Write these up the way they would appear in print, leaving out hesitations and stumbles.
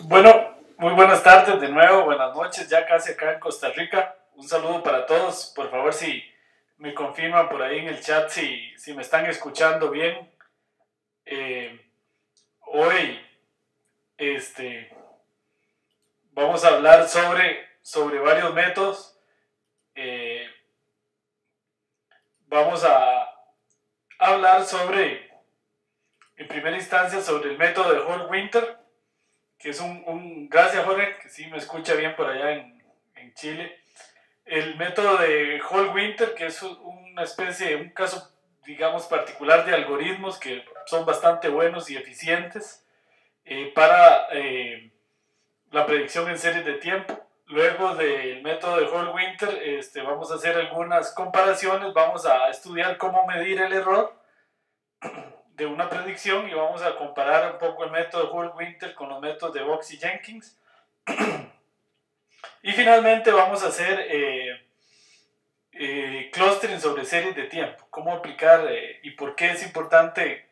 Bueno, muy buenas tardes de nuevo, buenas noches, ya casi acá en Costa Rica. Un saludo para todos. Por favor, si me confirman por ahí en el chat si me están escuchando bien. Hoy vamos a hablar sobre varios métodos. Vamos a hablar en primera instancia, sobre el método de Hall-Winter, que es gracias Jorge, que sí me escucha bien por allá en Chile. El método de Hall-Winter, que es un caso, digamos, particular de algoritmos que son bastante buenos y eficientes para la predicción en series de tiempo. Luego del método de Hall-Winter, vamos a hacer algunas comparaciones, vamos a estudiar cómo medir el error de una predicción y vamos a comparar un poco el método de Hall-Winter con los métodos de Box y Jenkins. Y finalmente vamos a hacer clustering sobre series de tiempo, cómo aplicar y por qué es importante,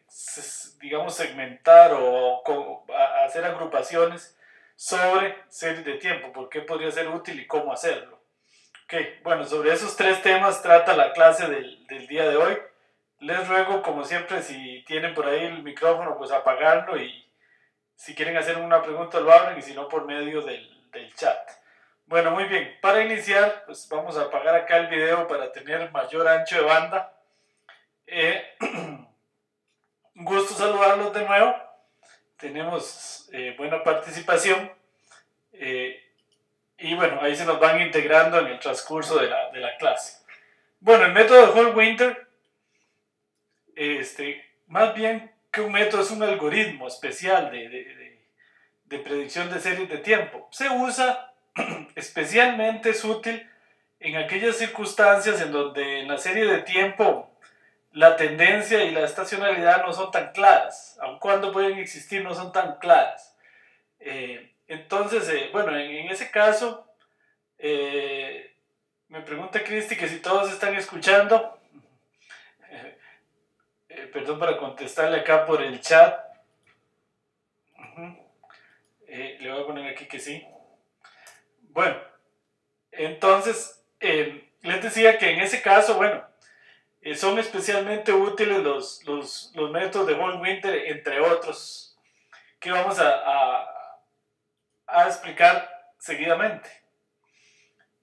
digamos, segmentar o hacer agrupaciones sobre series de tiempo, por qué podría ser útil y cómo hacerlo. Bueno, sobre esos tres temas trata la clase del día de hoy. Les ruego, como siempre, si tienen por ahí el micrófono, pues apagarlo, y si quieren hacer una pregunta lo abren, y si no, por medio del chat. Bueno, muy bien. Para iniciar, pues vamos a apagar acá el video para tener mayor ancho de banda. Un gusto saludarlos de nuevo. Tenemos buena participación. Y bueno, ahí se nos van integrando en el transcurso de la clase. Bueno, el método de Hall-Winter, más bien que un método, es un algoritmo especial de predicción de series de tiempo. Se usa, especialmente es útil en aquellas circunstancias en donde en la serie de tiempo la tendencia y la estacionalidad no son tan claras, aun cuando pueden existir, no son tan claras. Entonces, bueno, en ese caso, me pregunta Cristi que si todos están escuchando. Perdón, para contestarle acá por el chat. Le voy a poner aquí que sí. Bueno, entonces, les decía que en ese caso, bueno, son especialmente útiles los métodos de Hall-Winter, entre otros, que vamos a explicar seguidamente.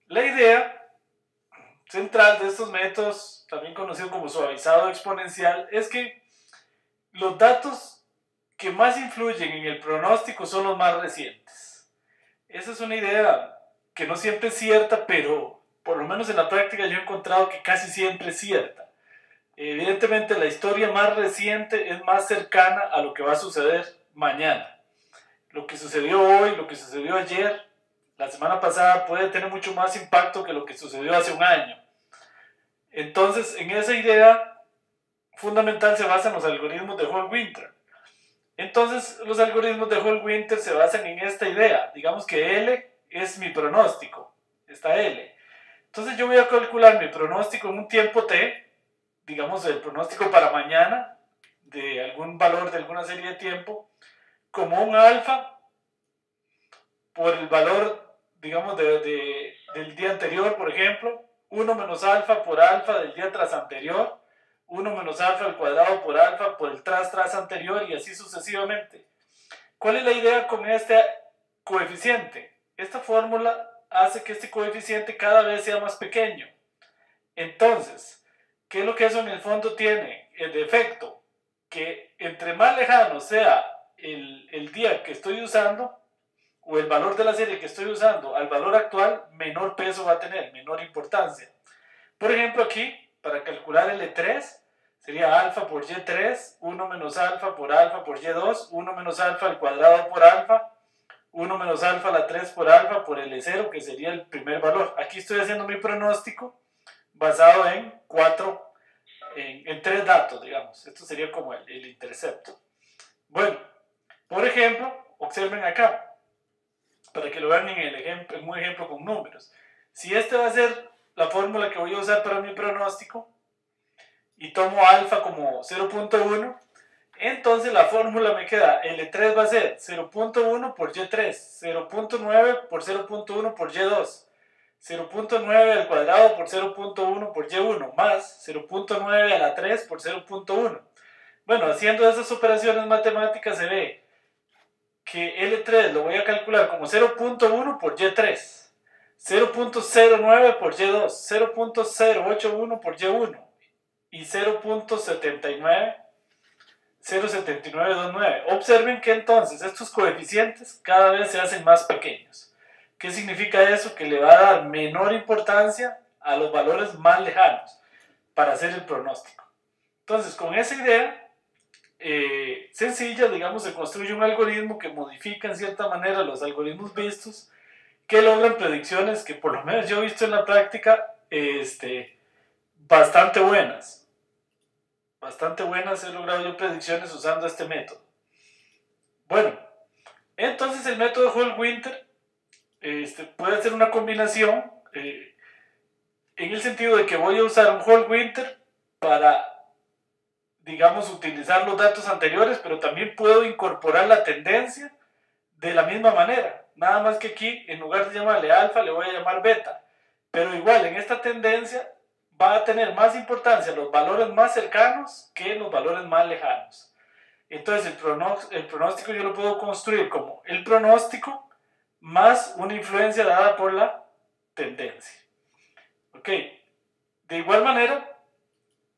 La idea central de estos métodos, también conocido como suavizado exponencial, es que los datos que más influyen en el pronóstico son los más recientes. Esa es una idea que no siempre es cierta, pero por lo menos en la práctica yo he encontrado que casi siempre es cierta. Evidentemente la historia más reciente es más cercana a lo que va a suceder mañana. Lo que sucedió hoy, lo que sucedió ayer, la semana pasada, puede tener mucho más impacto que lo que sucedió hace un año. Entonces, en esa idea fundamental se basan los algoritmos de Hall-Winter. Entonces, los algoritmos de Hall-Winter se basan en esta idea. Digamos que L es mi pronóstico, esta L. Entonces yo voy a calcular mi pronóstico en un tiempo t, digamos el pronóstico para mañana, de algún valor de alguna serie de tiempo, como un alfa por el valor, digamos, del día anterior, por ejemplo, 1 menos alfa por alfa del día tras anterior, 1 menos alfa al cuadrado por alfa por el tras anterior, y así sucesivamente. ¿Cuál es la idea con este coeficiente? Esta fórmula hace que este coeficiente cada vez sea más pequeño. Entonces, ¿qué es lo que eso en el fondo tiene? El efecto que entre más lejano sea el día que estoy usando, o el valor de la serie que estoy usando, al valor actual, menor peso va a tener, menor importancia. Por ejemplo, aquí, para calcular L3, sería alfa por Y3, 1 menos alfa por Y2, 1 menos alfa al cuadrado por alfa, 1 menos alfa a la 3 por alfa por L0, que sería el primer valor. Aquí estoy haciendo mi pronóstico basado en tres datos, digamos. Esto sería como el intercepto. Bueno, por ejemplo, observen acá, para que lo vean en un ejemplo con números. Si esta va a ser la fórmula que voy a usar para mi pronóstico, y tomo alfa como 0.1, Entonces la fórmula me queda, L3 va a ser 0.1 por Y3, 0.9 por 0.1 por Y2, 0.9 al cuadrado por 0.1 por Y1, más 0.9 a la 3 por 0.1. Bueno, haciendo esas operaciones matemáticas se ve que L3 lo voy a calcular como 0.1 por Y3, 0.09 por Y2, 0.081 por Y1 y 0.7929. Observen que entonces estos coeficientes cada vez se hacen más pequeños. ¿Qué significa eso? Que le va a dar menor importancia a los valores más lejanos para hacer el pronóstico. Entonces, con esa idea sencilla, digamos, se construye un algoritmo que modifica en cierta manera los algoritmos vistos, que logran predicciones que por lo menos yo he visto en la práctica bastante buenas. Bastante buenas he logrado yo predicciones usando este método. Bueno, entonces el método Hall-Winter puede ser una combinación en el sentido de que voy a usar un Hall-Winter para, digamos, utilizar los datos anteriores, pero también puedo incorporar la tendencia de la misma manera. Nada más que aquí, en lugar de llamarle alfa, le voy a llamar beta. Pero igual, en esta tendencia va a tener más importancia los valores más cercanos que los valores más lejanos. Entonces, el pronóstico yo lo puedo construir como el pronóstico más una influencia dada por la tendencia. Ok. De igual manera,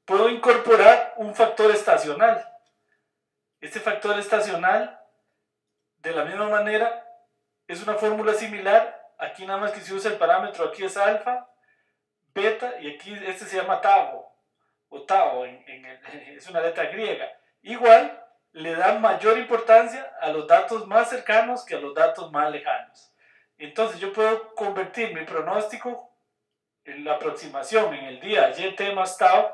puedo incorporar un factor estacional. Este factor estacional, de la misma manera, es una fórmula similar. Aquí nada más que se usa el parámetro, aquí es alfa, beta, y aquí este se llama tau, o tau, es una letra griega. Igual, le dan mayor importancia a los datos más cercanos que a los datos más lejanos. Entonces yo puedo convertir mi pronóstico, en la aproximación en el día YT más tau,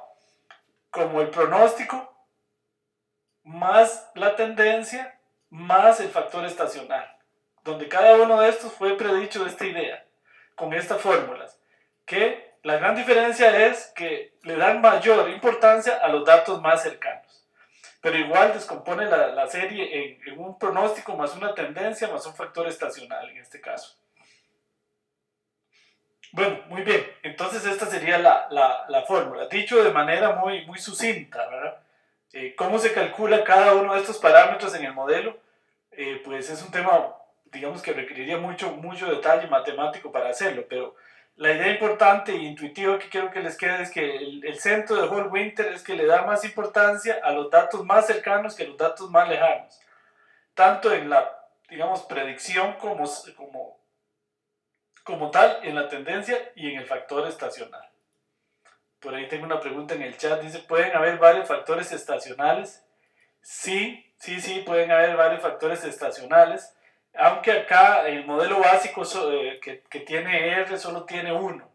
como el pronóstico más la tendencia más el factor estacional, donde cada uno de estos fue predicho de esta idea, con estas fórmulas, que la gran diferencia es que le dan mayor importancia a los datos más cercanos, pero igual descompone la serie en un pronóstico más una tendencia más un factor estacional en este caso. Bueno, muy bien, entonces esta sería la fórmula, dicho de manera muy sucinta, ¿verdad? ¿Cómo se calcula cada uno de estos parámetros en el modelo? Pues es un tema, digamos, que requeriría mucho detalle matemático para hacerlo, pero la idea importante e intuitiva que quiero que les quede es que el centro de Hall-Winter es que le da más importancia a los datos más cercanos que a los datos más lejanos, tanto en la, digamos, predicción como tal, en la tendencia y en el factor estacional. Por ahí tengo una pregunta en el chat, dice, ¿pueden haber varios factores estacionales? Sí, pueden haber varios factores estacionales, aunque acá el modelo básico que tiene R solo tiene uno,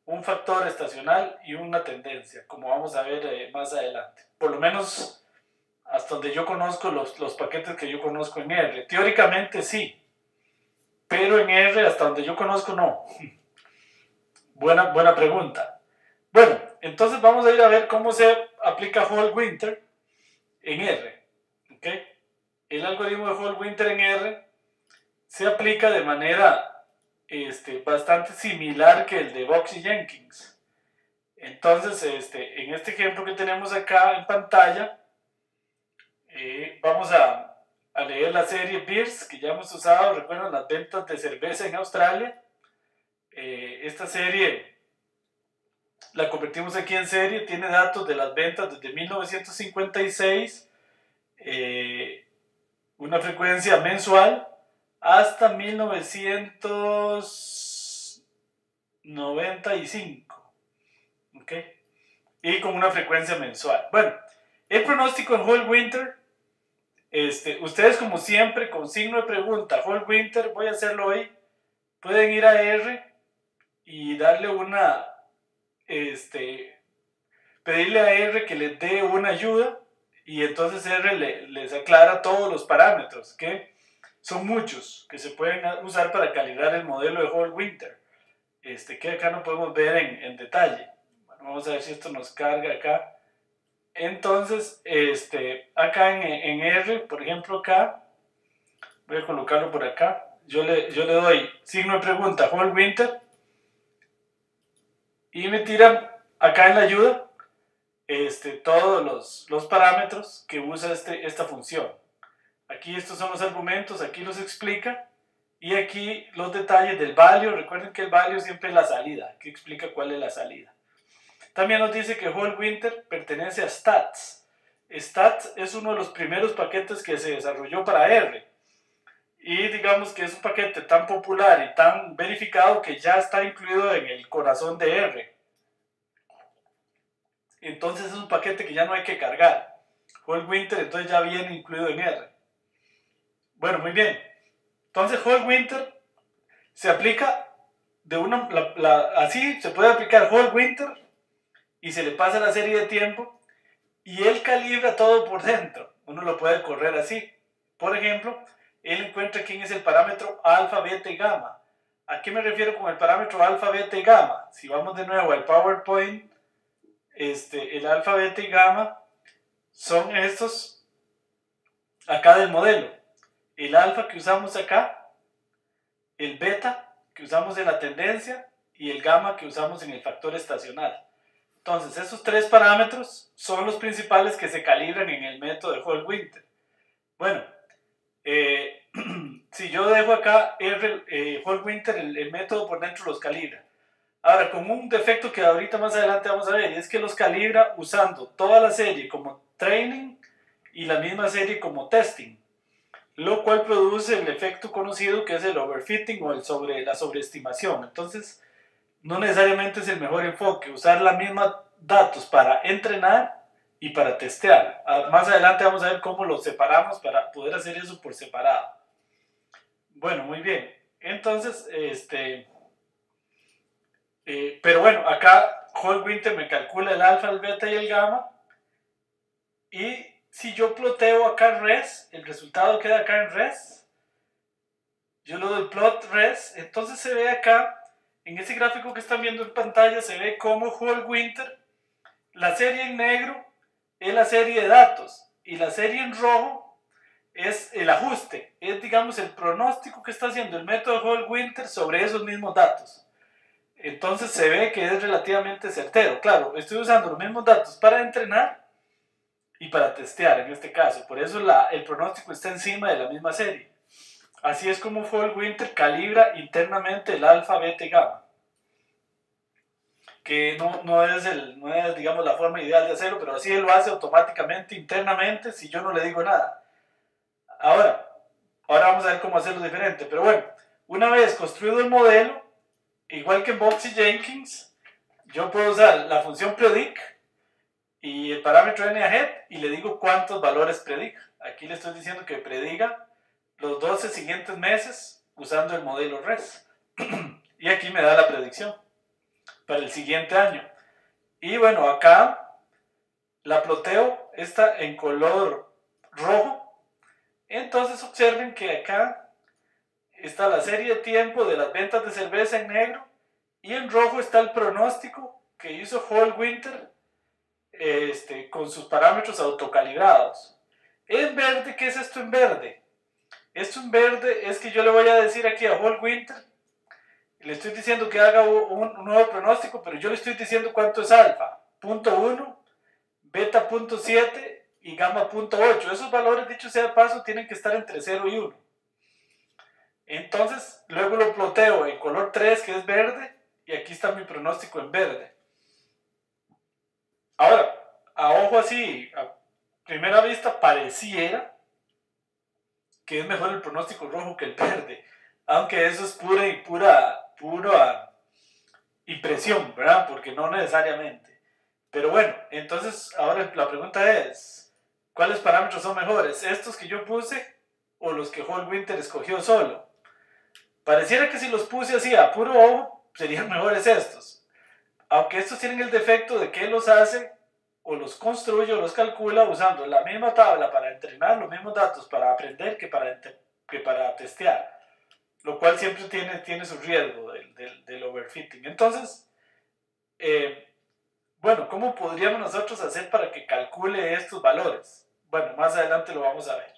un factor estacional y una tendencia, como vamos a ver más adelante. Por lo menos hasta donde yo conozco los paquetes que yo conozco en R. Teóricamente sí, pero en R hasta donde yo conozco no. Buena pregunta. Bueno, entonces vamos a ir a ver cómo se aplica Hall-Winter en R. ¿Okay? El algoritmo de Hall-Winter en R se aplica de manera bastante similar que el de Box y Jenkins. Entonces, en este ejemplo que tenemos acá en pantalla, vamos a leer la serie Beers que ya hemos usado. Recuerdan las ventas de cerveza en Australia. Esta serie la convertimos aquí en serie, tiene datos de las ventas desde 1956, una frecuencia mensual, hasta 1995, ¿ok? Y con una frecuencia mensual. Bueno, el pronóstico en Hall-Winter, ustedes como siempre, con signo de pregunta, Hall-Winter, voy a hacerlo hoy, pueden ir a R y darle pedirle a R que les dé una ayuda, y entonces R les aclara todos los parámetros, que son muchos, que se pueden usar para calibrar el modelo de Hall-Winter, que acá no podemos ver en detalle. Bueno, vamos a ver si esto nos carga acá. Entonces, acá en R, por ejemplo, acá, voy a colocarlo por acá. Yo le doy signo de pregunta, whole winter, y me tira acá en la ayuda todos los parámetros que usa esta función. Aquí estos son los argumentos, aquí los explica, y aquí los detalles del value. Recuerden que el value siempre es la salida, que explica cuál es la salida. También nos dice que whole winter pertenece a stats. Stats es uno de los primeros paquetes que se desarrolló para R. Y digamos que es un paquete tan popular y tan verificado que ya está incluido en el corazón de R. Entonces es un paquete que ya no hay que cargar. Whole winter entonces ya viene incluido en R. Bueno, muy bien. Entonces whole winter se aplica de una... así se puede aplicar whole winter y se le pasa la serie de tiempo y él calibra todo por dentro. Uno lo puede correr así. Por ejemplo, él encuentra quién es el parámetro alfa, beta y gamma. ¿A qué me refiero con el parámetro alfa, beta y gamma? Si vamos de nuevo al PowerPoint, el alfa, beta y gamma son estos acá del modelo. El alfa que usamos acá, el beta que usamos en la tendencia y el gamma que usamos en el factor estacional. Entonces, esos tres parámetros son los principales que se calibran en el método de whole winter. Bueno, si yo dejo acá whole winter, el método por dentro los calibra. Ahora, con un defecto que ahorita más adelante vamos a ver, y es que los calibra usando toda la serie como training y la misma serie como testing, lo cual produce el efecto conocido que es el overfitting o la sobreestimación. Entonces, no necesariamente es el mejor enfoque usar la misma datos para entrenar y para testear. Más adelante vamos a ver cómo los separamos para poder hacer eso por separado. Bueno, muy bien. Entonces, pero bueno, acá whole winter me calcula el alfa, el beta y el gamma. Y si yo ploteo acá res, el resultado queda acá en res. Yo le doy plot res, entonces se ve acá, en ese gráfico que están viendo en pantalla, se ve como whole winter, la serie en negro es la serie de datos y la serie en rojo es el ajuste, es digamos el pronóstico que está haciendo el método whole winter sobre esos mismos datos. Entonces se ve que es relativamente certero. Claro, estoy usando los mismos datos para entrenar y para testear en este caso, por eso el pronóstico está encima de la misma serie. Así es como whole winter calibra internamente el alfa, beta y gamma. Que no es, digamos, la forma ideal de hacerlo, pero así él lo hace automáticamente, internamente, si yo no le digo nada. Ahora vamos a ver cómo hacerlo diferente. Pero bueno, una vez construido el modelo, igual que en Box y Jenkins, yo puedo usar la función predict y el parámetro nahead y le digo cuántos valores predica. Aquí le estoy diciendo que prediga los 12 siguientes meses usando el modelo RES. Y aquí me da la predicción para el siguiente año. Y bueno, acá la ploteo está en color rojo. Entonces observen que acá está la serie de tiempo de las ventas de cerveza en negro y en rojo está el pronóstico que hizo whole winter con sus parámetros autocalibrados. En verde, ¿qué es esto en verde? Esto en verde es que yo le voy a decir aquí a whole winter, le estoy diciendo que haga un nuevo pronóstico, pero yo le estoy diciendo cuánto es alfa, 0.1, beta 0.7 y gamma 0.8. Esos valores, dicho sea de paso, tienen que estar entre 0 y 1. Entonces, luego lo ploteo en color 3, que es verde, y aquí está mi pronóstico en verde. Ahora, a ojo así, a primera vista, pareciera que es mejor el pronóstico rojo que el verde, aunque eso es pura impresión, ¿verdad? Porque no necesariamente. Pero bueno, entonces ahora la pregunta es, ¿cuáles parámetros son mejores? ¿Estos que yo puse o los que whole winter escogió solo? Pareciera que si los puse así a puro ojo, serían mejores estos. Aunque estos tienen el defecto de que los hace o los construye o los calcula usando la misma tabla para entrenar, los mismos datos para aprender que para testear. Lo cual siempre tiene su riesgo del overfitting. Entonces, Bueno, ¿cómo podríamos nosotros hacer para que calcule estos valores? Bueno, más adelante lo vamos a ver.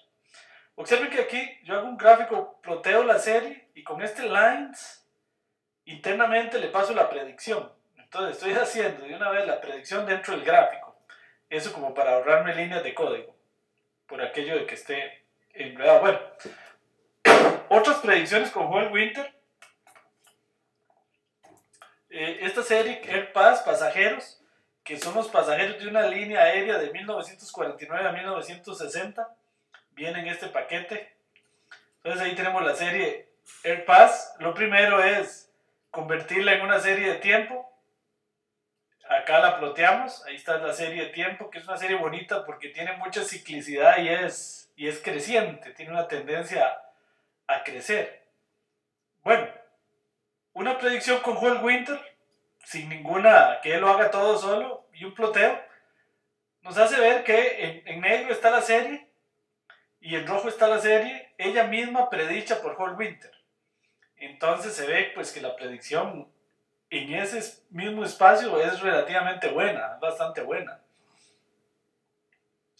Observen que aquí yo hago un gráfico, ploteo la serie y con este lines internamente le paso la predicción. Entonces estoy haciendo de una vez la predicción dentro del gráfico. Eso como para ahorrarme líneas de código, por aquello de que esté enredado. Bueno, otras predicciones con Joel Winter. Esta serie AirPass pasajeros, que son los pasajeros de una línea aérea de 1949 a 1960, viene en este paquete. Entonces ahí tenemos la serie AirPass. Lo primero es convertirla en una serie de tiempo. Acá la ploteamos, ahí está la serie de tiempo, que es una serie bonita porque tiene mucha ciclicidad y es creciente, tiene una tendencia a crecer. Bueno, una predicción con Joel Winter, sin ninguna, que él lo haga todo solo, y un ploteo, nos hace ver que en negro está la serie y en rojo está la serie, ella misma predicha por Joel Winter. Entonces se ve pues que la predicción en ese mismo espacio es relativamente buena, es bastante buena.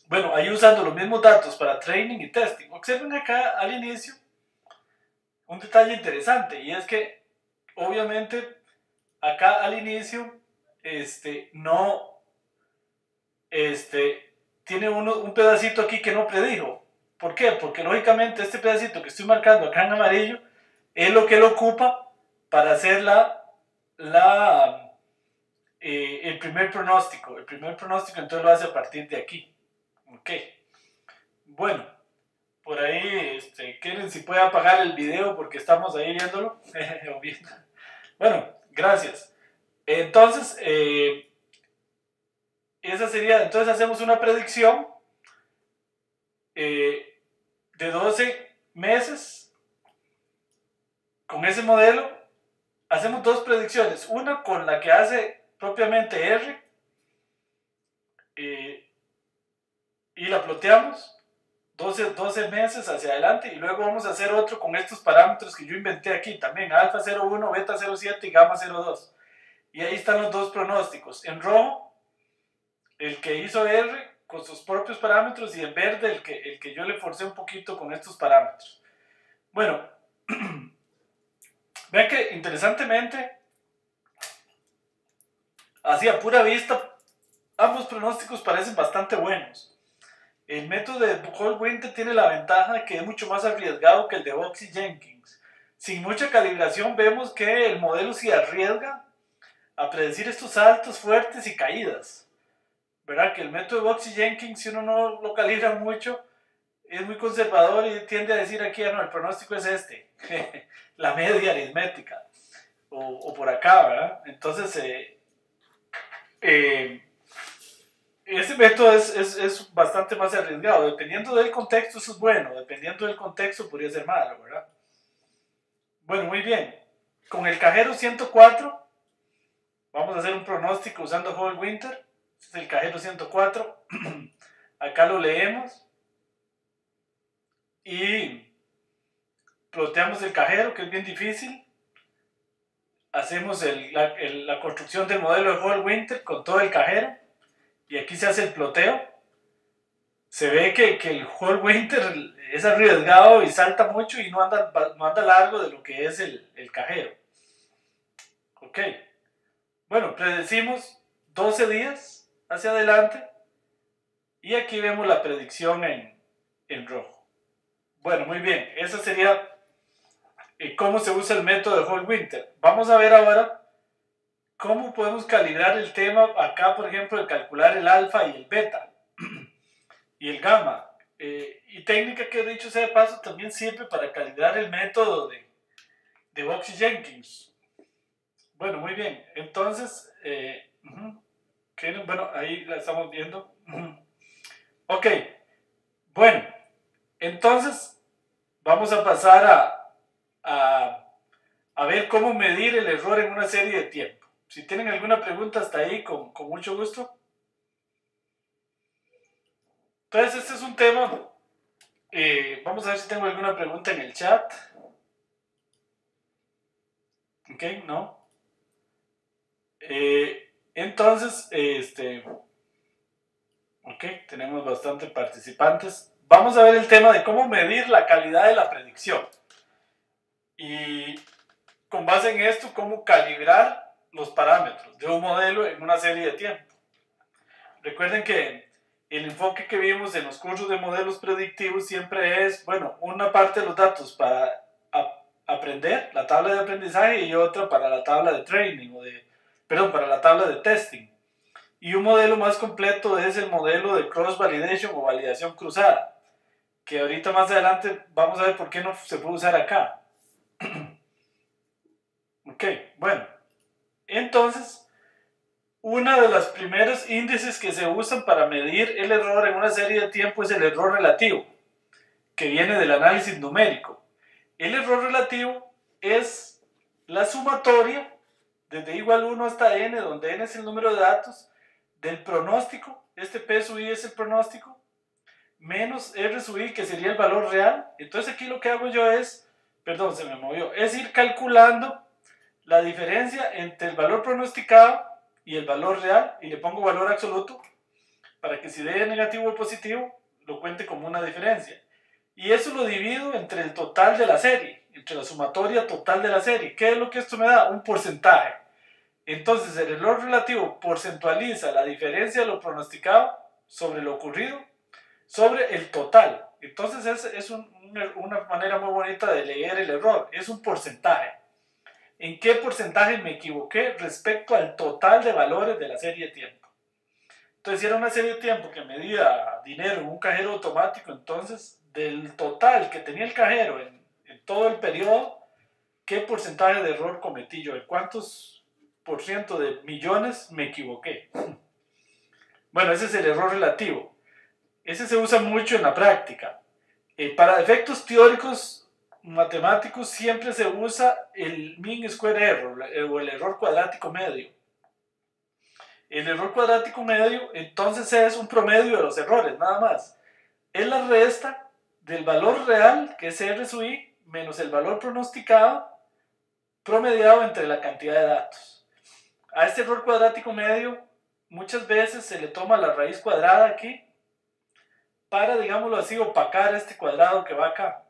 Bueno, ahí usando los mismos datos para training y testing. Observen acá al inicio un detalle interesante, y es que obviamente acá al inicio no tiene un pedacito aquí que no predijo. ¿Por qué? Porque lógicamente este pedacito que estoy marcando acá en amarillo es lo que él ocupa para hacer el primer pronóstico. El primer pronóstico entonces lo hace a partir de aquí. Ok. Bueno, por ahí, Keren, si puede apagar el video porque estamos ahí viéndolo. Bueno, gracias. Entonces, esa sería, entonces hacemos una predicción de 12 meses con ese modelo. Hacemos dos predicciones, una con la que hace propiamente R y la ploteamos 12 meses hacia adelante, y luego vamos a hacer otro con estos parámetros que yo inventé aquí también, alfa 01, beta 07 y gamma 02, y ahí están los dos pronósticos, en rojo el que hizo R con sus propios parámetros, y en verde el que yo le forcé un poquito con estos parámetros. Bueno, vean que interesantemente, así a pura vista, ambos pronósticos parecen bastante buenos. El método de Joel Winter tiene la ventaja que es mucho más arriesgado que el de Box y Jenkins. Sin mucha calibración vemos que el modelo se arriesga a predecir estos saltos fuertes y caídas. ¿Verdad? Que el método de Box y Jenkins, si uno no lo calibra mucho, es muy conservador y tiende a decir aquí, no, el pronóstico es este, la media aritmética, o por acá, ¿verdad? Entonces, ese método es bastante más arriesgado. Dependiendo del contexto, eso es bueno. Dependiendo del contexto, podría ser malo, ¿verdad? Bueno, muy bien. Con el cajero 104, vamos a hacer un pronóstico usando Joel Winter. Este es el cajero 104. Acá lo leemos. Y ploteamos el cajero, que es bien difícil. Hacemos la construcción del modelo de Joel Winter con todo el cajero. Y aquí se hace el ploteo. Se ve que el Joel Winter es arriesgado y salta mucho y no anda largo de lo que es el cajero. Ok. Bueno, predecimos 12 días hacia adelante. Y aquí vemos la predicción en rojo. Bueno, muy bien. Esa sería cómo se usa el método de Joel Winter. Vamos a ver ahora cómo podemos calibrar el tema acá, por ejemplo, de calcular el alfa y el beta y el gamma. Y técnica que, dicho sea de paso, también sirve para calibrar el método de Box y Jenkins. Bueno, muy bien. Entonces, bueno, ahí la estamos viendo. Ok. Bueno, entonces vamos a pasar a ver cómo medir el error en una serie de tiempo. Si tienen alguna pregunta hasta ahí, con mucho gusto. Entonces, este es un tema. Vamos a ver si tengo alguna pregunta en el chat. Ok, no. Entonces, ok, tenemos bastantes participantes. Vamos a ver el tema de cómo medir la calidad de la predicción. Y con base en esto, cómo calibrar los parámetros de un modelo en una serie de tiempo. Recuerden que el enfoque que vimos en los cursos de modelos predictivos siempre es, bueno, una parte de los datos para aprender, la tabla de aprendizaje, y otra para la tabla de training, para la tabla de testing. Y un modelo más completo es el modelo de cross validation o validación cruzada, que ahorita más adelante vamos a ver por qué no se puede usar acá. Ok, bueno, entonces, uno de los primeros índices que se usan para medir el error en una serie de tiempo es el error relativo, que viene del análisis numérico. El error relativo es la sumatoria desde igual 1 hasta n, donde n es el número de datos, del pronóstico, este P sub i es el pronóstico, menos R sub i, que sería el valor real. Entonces aquí lo que hago yo es, perdón, se me movió, es ir calculando la diferencia entre el valor pronosticado y el valor real, y le pongo valor absoluto para que si dé negativo o positivo lo cuente como una diferencia, y eso lo divido entre el total de la serie, entre la sumatoria total de la serie. ¿Qué es lo que esto me da? Un porcentaje. Entonces el error relativo porcentualiza la diferencia de lo pronosticado sobre lo ocurrido sobre el total. Entonces es una manera muy bonita de leer el error, es un porcentaje. ¿En qué porcentaje me equivoqué respecto al total de valores de la serie de tiempo? Entonces, si era una serie de tiempo que medía dinero en un cajero automático, entonces del total que tenía el cajero en todo el periodo, ¿qué porcentaje de error cometí yo? ¿En cuántos por ciento de millones me equivoqué? Bueno, ese es el error relativo. Ese se usa mucho en la práctica. Para efectos teóricos matemáticos siempre se usa el mean square error o el error cuadrático medio. El error cuadrático medio entonces es un promedio de los errores, nada más. Es la resta del valor real, que es R sub i, menos el valor pronosticado promediado entre la cantidad de datos. A este error cuadrático medio muchas veces se le toma la raíz cuadrada aquí para, digámoslo así, opacar este cuadrado que va acá.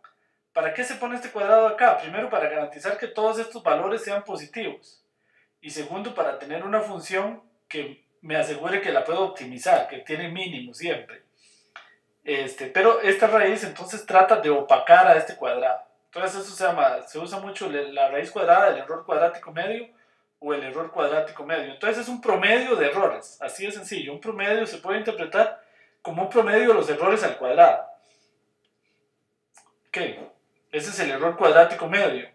¿Para qué se pone este cuadrado acá? Primero, para garantizar que todos estos valores sean positivos. Y segundo, para tener una función que me asegure que la puedo optimizar, que tiene mínimo siempre. Pero esta raíz entonces trata de opacar a este cuadrado. Entonces eso se usa mucho la raíz cuadrada del error cuadrático medio o el error cuadrático medio. Entonces es un promedio de errores, así de sencillo. Un promedio se puede interpretar como un promedio de los errores al cuadrado. Ok, ese es el error cuadrático medio.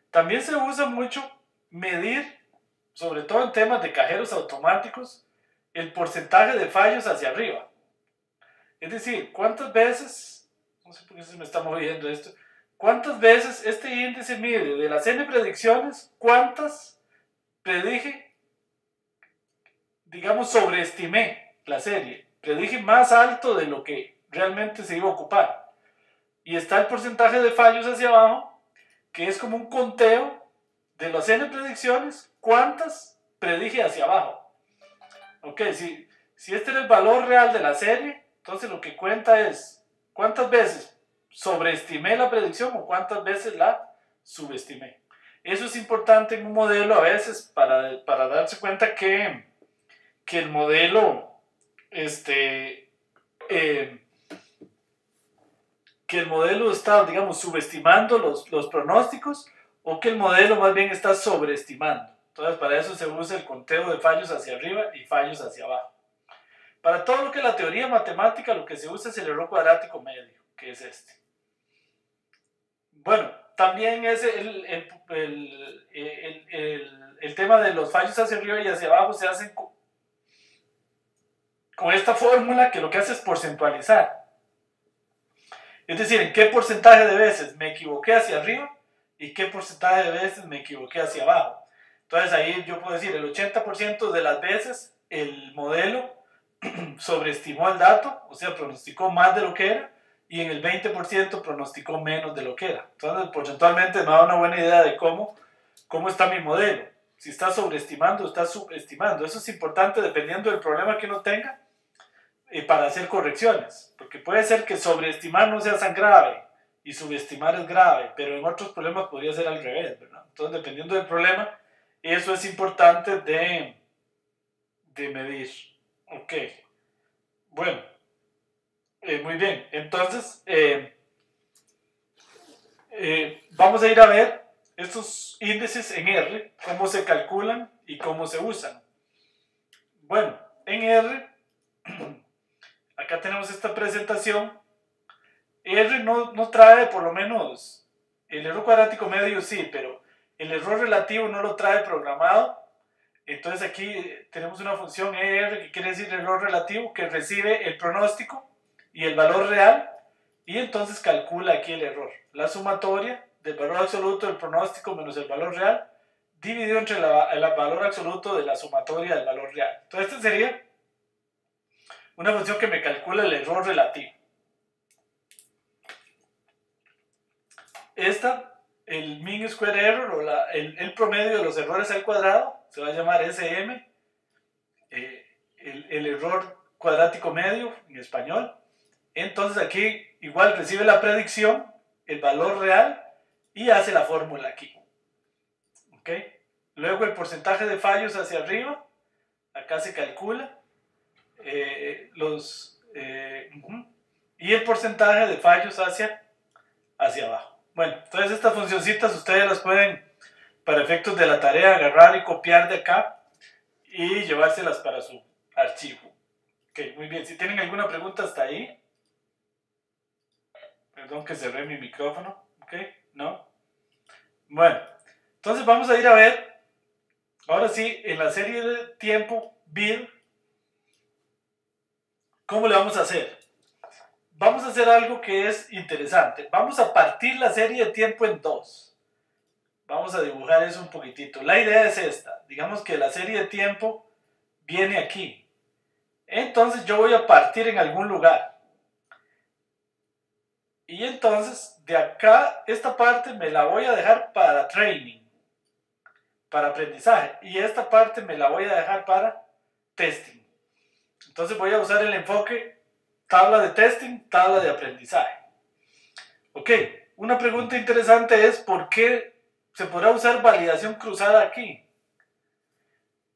También se usa mucho medir, sobre todo en temas de cajeros automáticos, el porcentaje de fallos hacia arriba. Es decir, cuántas veces, no sé por qué se me está moviendo esto, cuántas veces este índice mide de las n predicciones, cuántas predije, digamos, sobreestimé la serie, predije más alto de lo que realmente se iba a ocupar. Y está el porcentaje de fallos hacia abajo, que es como un conteo de las n predicciones, cuántas predije hacia abajo. Ok, si este era el valor real de la serie, entonces lo que cuenta es cuántas veces sobreestimé la predicción o cuántas veces la subestimé. Eso es importante en un modelo a veces para darse cuenta que el modelo que el modelo está, digamos, subestimando los pronósticos, o que el modelo más bien está sobreestimando. Entonces, para eso se usa el conteo de fallos hacia arriba y fallos hacia abajo. Para todo lo que es la teoría matemática, lo que se usa es el error cuadrático medio, que es este. Bueno, también es el tema de los fallos hacia arriba y hacia abajo se hacen con esta fórmula, que lo que hace es porcentualizar. Es decir, en qué porcentaje de veces me equivoqué hacia arriba y qué porcentaje de veces me equivoqué hacia abajo. Entonces ahí yo puedo decir, el 80% de las veces el modelo sobreestimó el dato, o sea, pronosticó más de lo que era, y en el 20% pronosticó menos de lo que era. Entonces, porcentualmente me da una buena idea de cómo está mi modelo. si está sobreestimando o está subestimando. Eso es importante dependiendo del problema que uno tenga para hacer correcciones, porque puede ser que sobreestimar no sea tan grave y subestimar es grave, pero en otros problemas podría ser al revés, ¿verdad? Entonces, dependiendo del problema, eso es importante de medir. Ok, bueno, muy bien, entonces vamos a ir a ver estos índices en R, cómo se calculan y cómo se usan. Bueno, en R, acá tenemos esta presentación. R no trae, por lo menos, el error cuadrático medio sí, pero el error relativo no lo trae programado. Entonces aquí tenemos una función ER, que quiere decir error relativo, que recibe el pronóstico y el valor real, y entonces calcula aquí el error. La sumatoria del valor absoluto del pronóstico menos el valor real, dividido entre el valor absoluto de la sumatoria del valor real. Entonces esta sería una función que me calcula el error relativo. Esta, el mean square error, o el promedio de los errores al cuadrado, se va a llamar SM, el error cuadrático medio en español. Entonces aquí igual recibe la predicción, el valor real, y hace la fórmula aquí. ¿Ok? Luego el porcentaje de fallos hacia arriba, acá se calcula, y el porcentaje de fallos hacia abajo. Bueno, entonces estas funcioncitas ustedes las pueden, para efectos de la tarea, agarrar y copiar de acá y llevárselas para su archivo. Ok, muy bien. Si tienen alguna pregunta hasta ahí. Perdón que cerré mi micrófono. Ok, ¿no? Bueno, entonces vamos a ir a ver, ahora sí, en la serie de tiempo BID, ¿cómo le vamos a hacer? Vamos a hacer algo que es interesante. Vamos a partir la serie de tiempo en dos. Vamos a dibujar eso un poquitito. La idea es esta. Digamos que la serie de tiempo viene aquí. Entonces yo voy a partir en algún lugar. Y entonces de acá, esta parte me la voy a dejar para training, para aprendizaje. Y esta parte me la voy a dejar para testing. Entonces voy a usar el enfoque tabla de testing, tabla de aprendizaje. Ok, una pregunta interesante es ¿por qué se podrá usar validación cruzada aquí?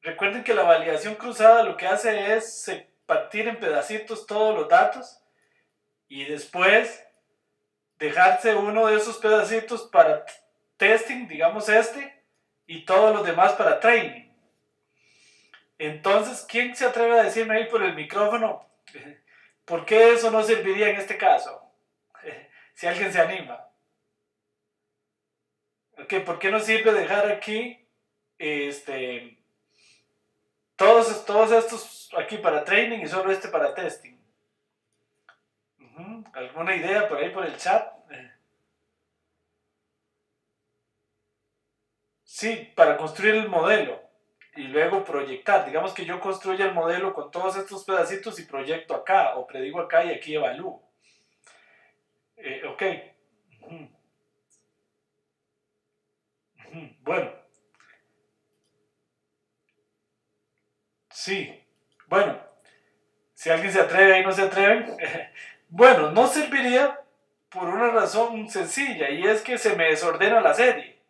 Recuerden que la validación cruzada lo que hace es partir en pedacitos todos los datos y después dejarse uno de esos pedacitos para testing, digamos este, y todos los demás para training. Entonces, ¿quién se atreve a decirme ahí por el micrófono por qué eso no serviría en este caso? Si alguien se anima. Okay, ¿por qué no sirve dejar aquí todos estos aquí para training y solo este para testing? ¿Alguna idea por ahí por el chat? Sí, para construir el modelo y luego proyectar. Digamos que yo construyo el modelo con todos estos pedacitos y proyecto acá, o predigo acá y aquí evalúo. Ok. Bueno. Sí. Bueno. Si alguien se atreve y no se atreven. Bueno, no serviría por una razón sencilla y es que se me desordena la serie.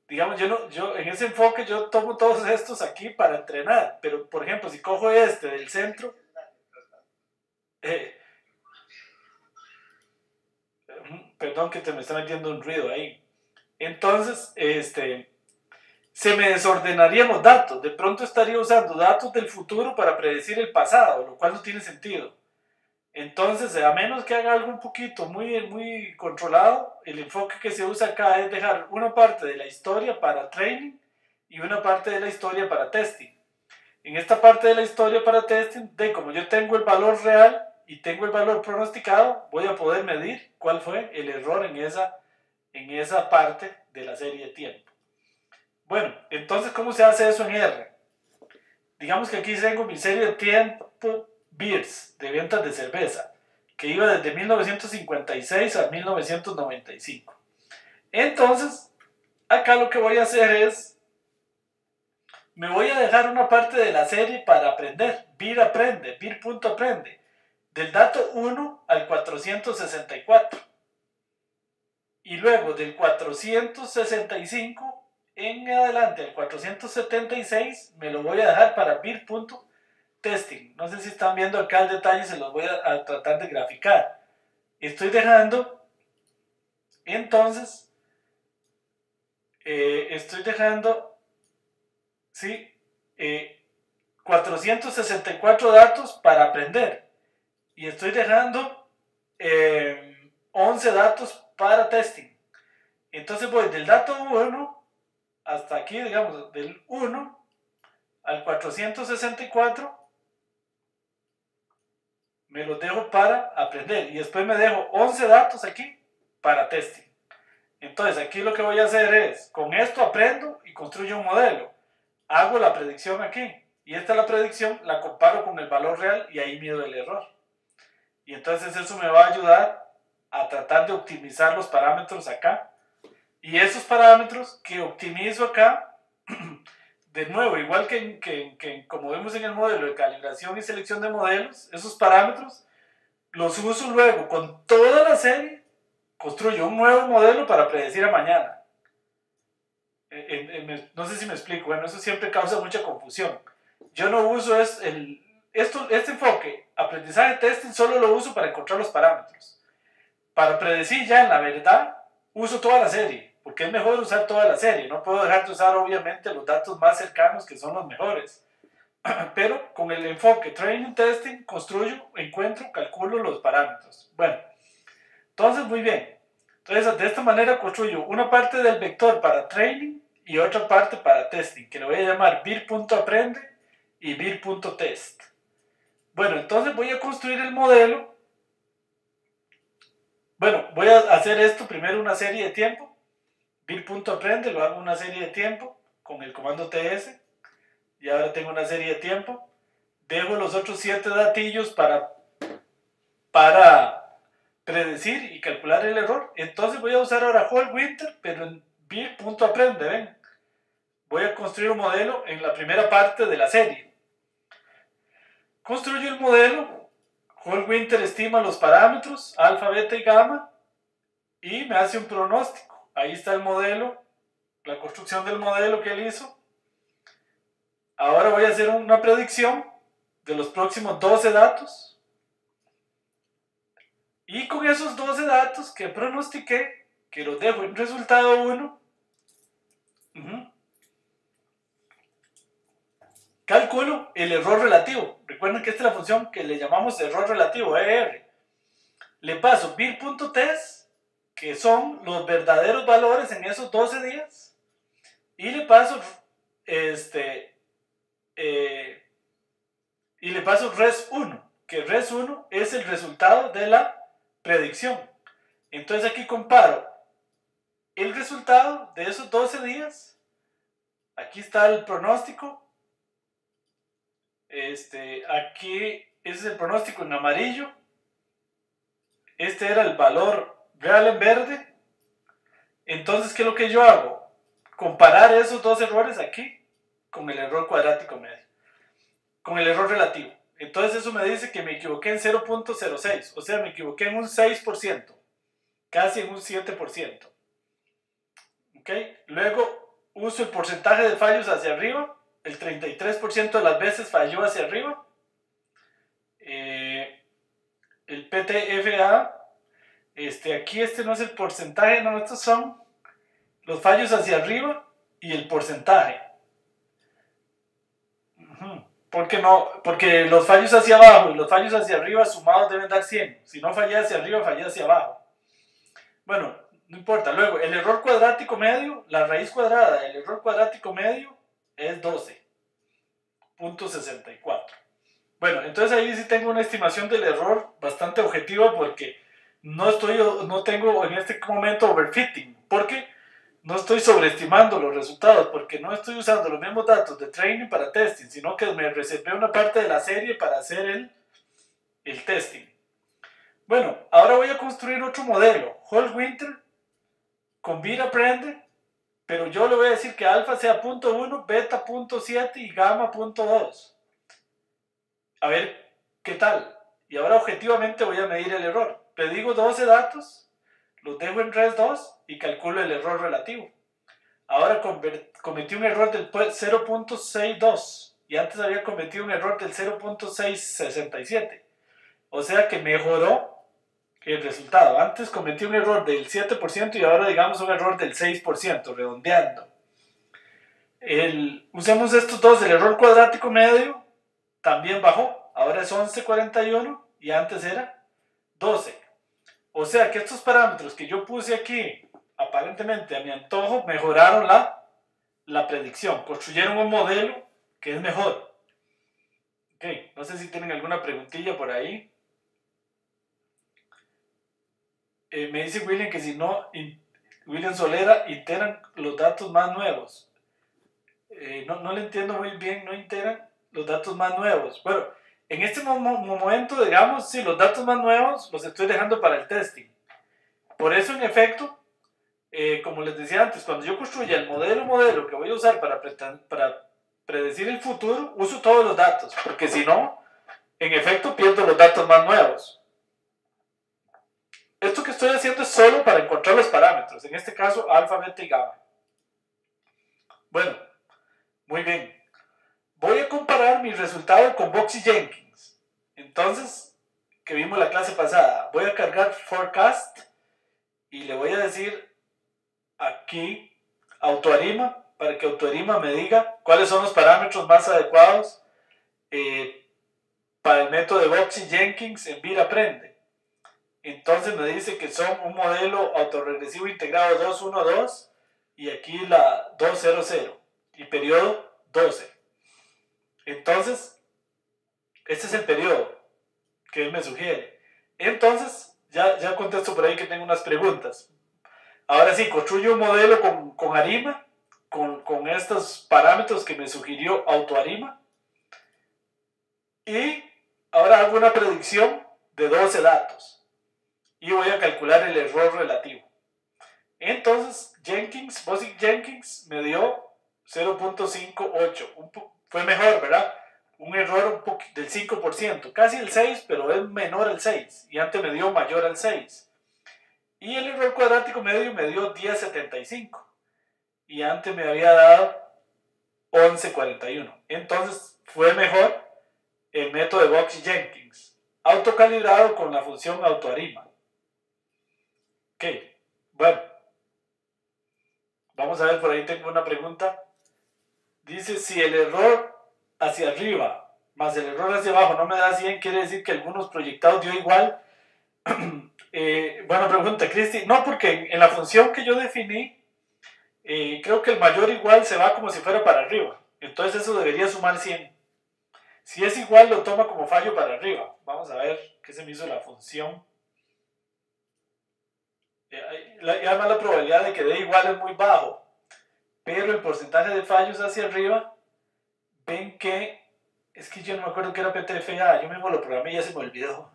Digamos, yo en ese enfoque yo tomo todos estos aquí para entrenar, pero por ejemplo, si cojo este del centro, perdón que te me está metiendo un ruido ahí. Entonces, se me desordenarían los datos. De pronto estaría usando datos del futuro para predecir el pasado, lo cual no tiene sentido. Entonces, a menos que haga algo un poquito muy controlado, el enfoque que se usa acá es dejar una parte de la historia para training y una parte de la historia para testing. En esta parte de la historia para testing, como yo tengo el valor real y tengo el valor pronosticado, voy a poder medir cuál fue el error en esa parte de la serie de tiempo. Bueno, entonces, ¿cómo se hace eso en R? Digamos que aquí tengo mi serie de tiempo Beers, de ventas de cerveza, que iba desde 1956 a 1995. Entonces, acá lo que voy a hacer es me voy a dejar una parte de la serie para aprender. vir aprende, vir.aprende. Del dato 1 al 464. Y luego del 465 en adelante al 476 me lo voy a dejar para vir.testing. No sé si están viendo acá el detalle, se los voy a tratar de graficar. Estoy dejando, entonces, ¿sí? 464 datos para aprender. Y estoy dejando 11 datos para testing. Entonces voy del dato 1 hasta aquí, digamos, del 1 al 464, me los dejo para aprender. Y después me dejo 11 datos aquí para testing. Entonces aquí lo que voy a hacer es, con esto aprendo y construyo un modelo. Hago la predicción aquí. Y esta es la predicción, la comparo con el valor real y ahí mido el error. Y entonces eso me va a ayudar a tratar de optimizar los parámetros acá. Y esos parámetros que optimizo acá, de nuevo, igual que como vemos en el modelo de calibración y selección de modelos, esos parámetros los uso luego con toda la serie, construyo un nuevo modelo para predecir a mañana. No sé si me explico, bueno, eso siempre causa mucha confusión. Yo no uso este enfoque, aprendizaje testing, solo lo uso para encontrar los parámetros. Para predecir ya en la verdad, uso toda la serie, porque es mejor usar toda la serie. No puedo dejar de usar obviamente los datos más cercanos que son los mejores. Pero con el enfoque training testing, construyo, encuentro, calculo los parámetros. Bueno, entonces muy bien. Entonces de esta manera construyo una parte del vector para training y otra parte para testing, que le voy a llamar vir.aprende y vir.test. Bueno, entonces voy a construir el modelo. Bueno, voy a hacer esto primero una serie de tiempo. vir.aprende, lo hago una serie de tiempo con el comando ts. Y ahora tengo una serie de tiempo. Dejo los otros 7 datillos para predecir y calcular el error. Entonces voy a usar ahora whole winter, pero en vir.aprende, ven. Voy a construir un modelo en la primera parte de la serie. Construyo el modelo. Whole winter estima los parámetros, alfa, beta y gamma, y me hace un pronóstico. Ahí está el modelo, la construcción del modelo que él hizo. Ahora voy a hacer una predicción de los próximos 12 datos. Y con esos 12 datos que pronostiqué, que los dejo en resultado 1, calculo el error relativo. Recuerden que esta es la función que le llamamos error relativo, ER. Le paso vir.test, que son los verdaderos valores en esos 12 días, y le paso res1, que res1 es el resultado de la predicción. Entonces aquí comparo el resultado de esos 12 días. Aquí está el pronóstico. Aquí ese es el pronóstico en amarillo. Este era el valor real en verde. Entonces, ¿qué es lo que yo hago? Comparar esos dos errores aquí con el error cuadrático medio, con el error relativo. Entonces eso me dice que me equivoqué en 0.06, o sea, me equivoqué en un 6%, casi en un 7%. ¿Ok? Luego uso el porcentaje de fallos hacia arriba, el 33% de las veces falló hacia arriba. El PTFA, aquí no es el porcentaje, no, estos son los fallos hacia arriba y el porcentaje. ¿Por qué no? Porque los fallos hacia abajo y los fallos hacia arriba sumados deben dar 100. Si no fallé hacia arriba, fallé hacia abajo. Bueno, no importa. Luego, el error cuadrático medio, la raíz cuadrada del error cuadrático medio es 12.64. Bueno, entonces ahí sí tengo una estimación del error bastante objetiva porque no tengo en este momento overfitting, porque no estoy sobreestimando los resultados, porque no estoy usando los mismos datos de training para testing, sino que me reservé una parte de la serie para hacer el testing. Bueno, ahora voy a construir otro modelo, whole winter, con vir aprende, pero yo le voy a decir que alfa sea 0.1, beta 0.7 y gamma 0.2. A ver qué tal. Y ahora objetivamente voy a medir el error. Predigo 12 datos, los dejo en res 2 y calculo el error relativo. Ahora cometí un error del 0.62 y antes había cometido un error del 0.667. O sea que mejoró el resultado. Antes cometí un error del 7% y ahora digamos un error del 6%, redondeando. Usemos estos dos, el error cuadrático medio también bajó. Ahora es 11.41 y antes era 12. O sea que estos parámetros que yo puse aquí, aparentemente a mi antojo, mejoraron la predicción. Construyeron un modelo que es mejor. Ok, no sé si tienen alguna preguntilla por ahí. Me dice William que si no, William Solera, integran los datos más nuevos. No le entiendo muy bien, no integran los datos más nuevos. Bueno, en este momento, digamos, sí, los datos más nuevos los estoy dejando para el testing. Por eso, en efecto, como les decía antes, cuando yo construya el modelo que voy a usar para predecir el futuro, uso todos los datos, porque si no, en efecto, pierdo los datos más nuevos. Esto que estoy haciendo es solo para encontrar los parámetros, en este caso, alfa, beta y gamma. Bueno, muy bien. Voy a comparar mi resultado con Box y Jenkins. Entonces, que vimos la clase pasada, voy a cargar forecast y le voy a decir aquí AutoArima para que AutoArima me diga cuáles son los parámetros más adecuados para el método de Box y Jenkins en VIR Aprende. Entonces me dice que son un modelo autorregresivo integrado 212 y aquí la 200 y periodo 12. Entonces, este es el periodo que él me sugiere. Entonces, ya contesto por ahí que tengo unas preguntas. Ahora sí, construyo un modelo con Arima, con estos parámetros que me sugirió AutoArima. Y ahora hago una predicción de 12 datos. Y voy a calcular el error relativo. Entonces, Bosic Jenkins me dio 0.58. Fue mejor, ¿verdad? Un error del 5%, casi el 6%, pero es menor al 6%. Y antes me dio mayor al 6%. Y el error cuadrático medio me dio 10.75. Y antes me había dado 11.41. Entonces, fue mejor el método de Box y Jenkins, autocalibrado con la función AutoArima. Ok, bueno. Vamos a ver, por ahí tengo una pregunta. Dice, si el error hacia arriba más el error hacia abajo no me da 100, quiere decir que algunos proyectados dio igual. Buena pregunta, Cristi. No, porque en la función que yo definí, creo que el mayor igual se va como si fuera para arriba. Entonces eso debería sumar 100. Si es igual, lo toma como fallo para arriba. Vamos a ver qué se me hizo la función. Y además la probabilidad de que dé igual es muy bajo. Pero el porcentaje de fallos hacia arriba, ven que, es que yo no me acuerdo que era PTFA, yo mismo lo programé y ya se me olvidó.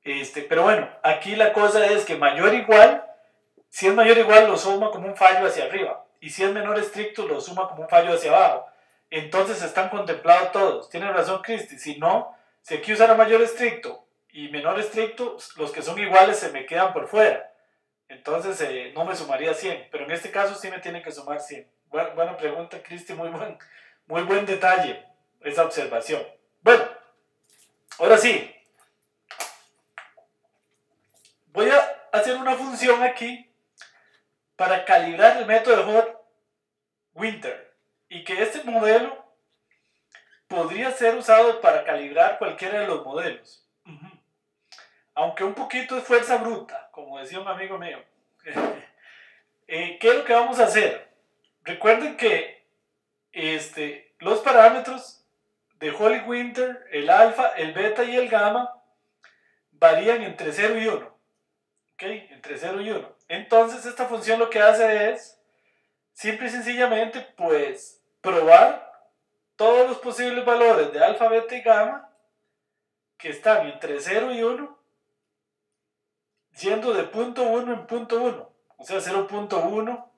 Pero bueno, aquí la cosa es que mayor igual, si es mayor igual lo suma como un fallo hacia arriba, y si es menor estricto lo suma como un fallo hacia abajo. Entonces están contemplados todos. Tiene razón Cristi, si no, si aquí usara mayor estricto y menor estricto, los que son iguales se me quedan por fuera. Entonces no me sumaría 100, pero en este caso sí me tiene que sumar 100. Buena pregunta, Cristi, muy buen detalle esa observación. Bueno, ahora sí, voy a hacer una función aquí para calibrar el método de Hofstadter y que este modelo podría ser usado para calibrar cualquiera de los modelos. Aunque un poquito es fuerza bruta, como decía un amigo mío. ¿Qué es lo que vamos a hacer? Recuerden que los parámetros de Hofstadter, el alfa, el beta y el gamma varían entre 0 y 1. ¿Ok? Entre 0 y 1. Entonces esta función lo que hace es simple y sencillamente pues probar todos los posibles valores de alfa, beta y gamma que están entre 0 y 1 yendo de punto 1 en punto 1, o sea 0.1,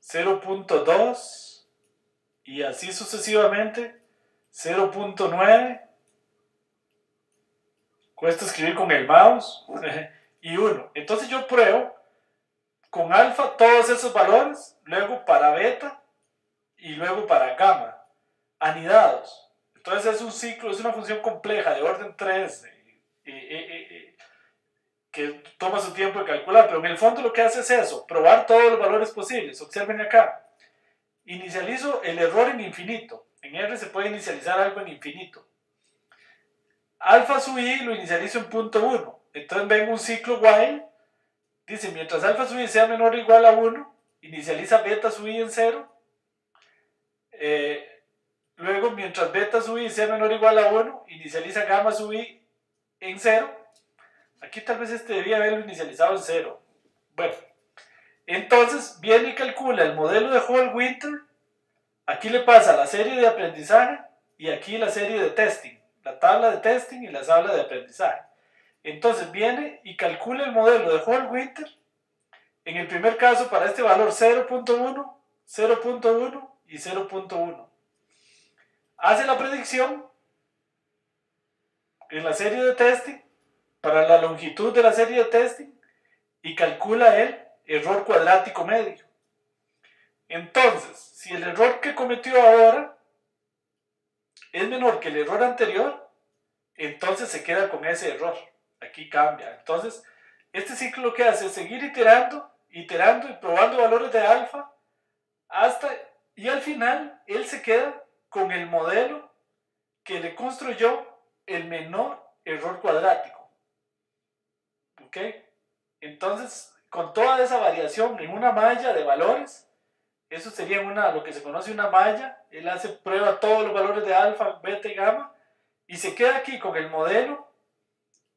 0.2 y así sucesivamente, 0.9, cuesta escribir con el mouse, y 1. Entonces yo pruebo con alfa todos esos valores, luego para beta y luego para gamma, anidados. Entonces es un ciclo, es una función compleja de orden 3, que toma su tiempo de calcular, pero en el fondo lo que hace es eso, probar todos los valores posibles. Observen acá, inicializo el error en infinito. En R se puede inicializar algo en infinito. Alfa sub i lo inicializo en punto 1. Entonces ven un ciclo while. Dice, mientras alfa sub i sea menor o igual a 1, inicializa beta sub i en 0. Luego, mientras beta sub i sea menor o igual a 1, inicializa gamma sub i en 0. Aquí tal vez este debía haberlo inicializado en 0. Bueno, entonces viene y calcula el modelo de Hall-Winter. Aquí le pasa la serie de aprendizaje y aquí la serie de testing. La tabla de testing y la tabla de aprendizaje. Entonces viene y calcula el modelo de Hall-Winter. En el primer caso, para este valor 0.1, 0.1 y 0.1. Hace la predicción en la serie de testing para la longitud de la serie de testing y calcula el error cuadrático medio. Entonces, si el error que cometió ahora es menor que el error anterior, entonces se queda con ese error. Aquí cambia. Entonces, este ciclo lo que hace es seguir iterando y probando valores de alfa y al final él se queda con el modelo que le construyó el menor error cuadrático. ¿Ok? Entonces, con toda esa variación en una malla de valores, eso sería lo que se conoce una malla. Él prueba todos los valores de alfa, beta y gamma y se queda aquí con el modelo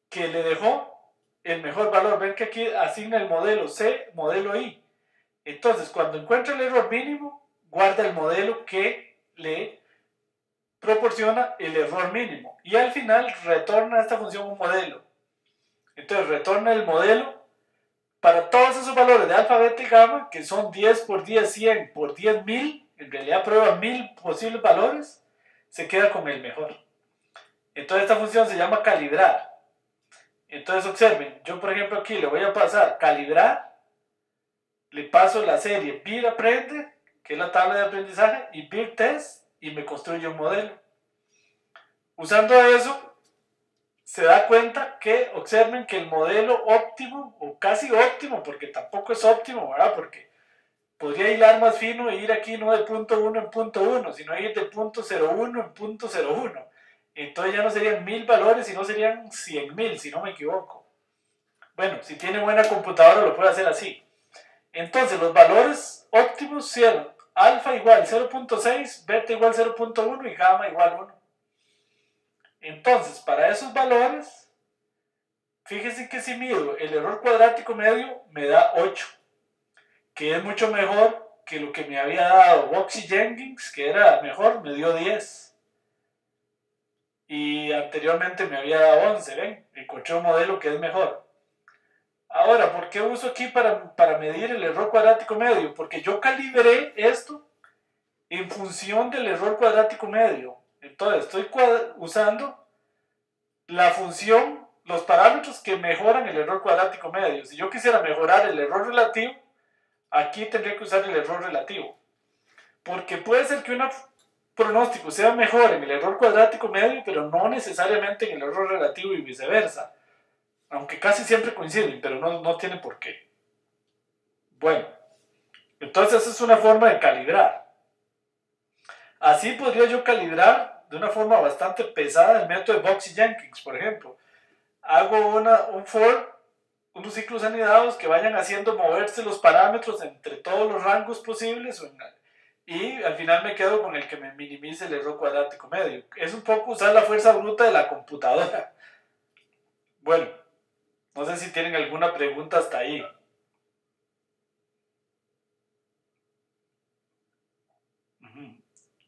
que le dejó el mejor valor. Ven que aquí asigna el modelo C, modelo I. Entonces, cuando encuentra el error mínimo, guarda el modelo que le proporciona el error mínimo. Y al final retorna a esta función un modelo. Entonces, retorna el modelo para todos esos valores de alfa, beta y gamma, que son 10 por 10, 100 por 10, 1000. En realidad prueba 1000 posibles valores. Se queda con el mejor. Entonces, esta función se llama calibrar. Entonces observen, yo por ejemplo aquí le voy a pasar calibrar, le paso la serie BIR aprende, que es la tabla de aprendizaje, y BIR test, y me construye un modelo. Usando eso, se da cuenta que, observen que el modelo óptimo, o casi óptimo, porque tampoco es óptimo, ¿verdad? Porque podría hilar más fino e ir aquí no de punto 1 en punto 1, sino ir de punto 01 en punto 01. Entonces ya no serían 1000 valores, sino serían 100.000, si no me equivoco. Bueno, si tiene buena computadora lo puede hacer así. Entonces los valores óptimos son alfa igual 0.6, beta igual 0.1 y gamma igual 1. Entonces, para esos valores, fíjense que si mido el error cuadrático medio, me da 8, que es mucho mejor que lo que me había dado Boxy Jenkins, que era mejor, me dio 10. Y anteriormente me había dado 11, ¿ven? Encontré un modelo que es mejor. Ahora, ¿por qué uso aquí para medir el error cuadrático medio? Porque yo calibré esto en función del error cuadrático medio. Entonces, estoy usando la función, los parámetros que mejoran el error cuadrático medio. Si yo quisiera mejorar el error relativo, aquí tendría que usar el error relativo. Porque puede ser que un pronóstico sea mejor en el error cuadrático medio, pero no necesariamente en el error relativo y viceversa. Aunque casi siempre coinciden, pero no tiene por qué. Bueno, entonces esa es una forma de calibrar. Así podría yo calibrar de una forma bastante pesada el método de Boxy Jenkins, por ejemplo. Hago un for, unos ciclos anidados que vayan haciendo moverse los parámetros entre todos los rangos posibles y al final me quedo con el que me minimice el error cuadrático medio. Es un poco usar la fuerza bruta de la computadora. Bueno, no sé si tienen alguna pregunta hasta ahí.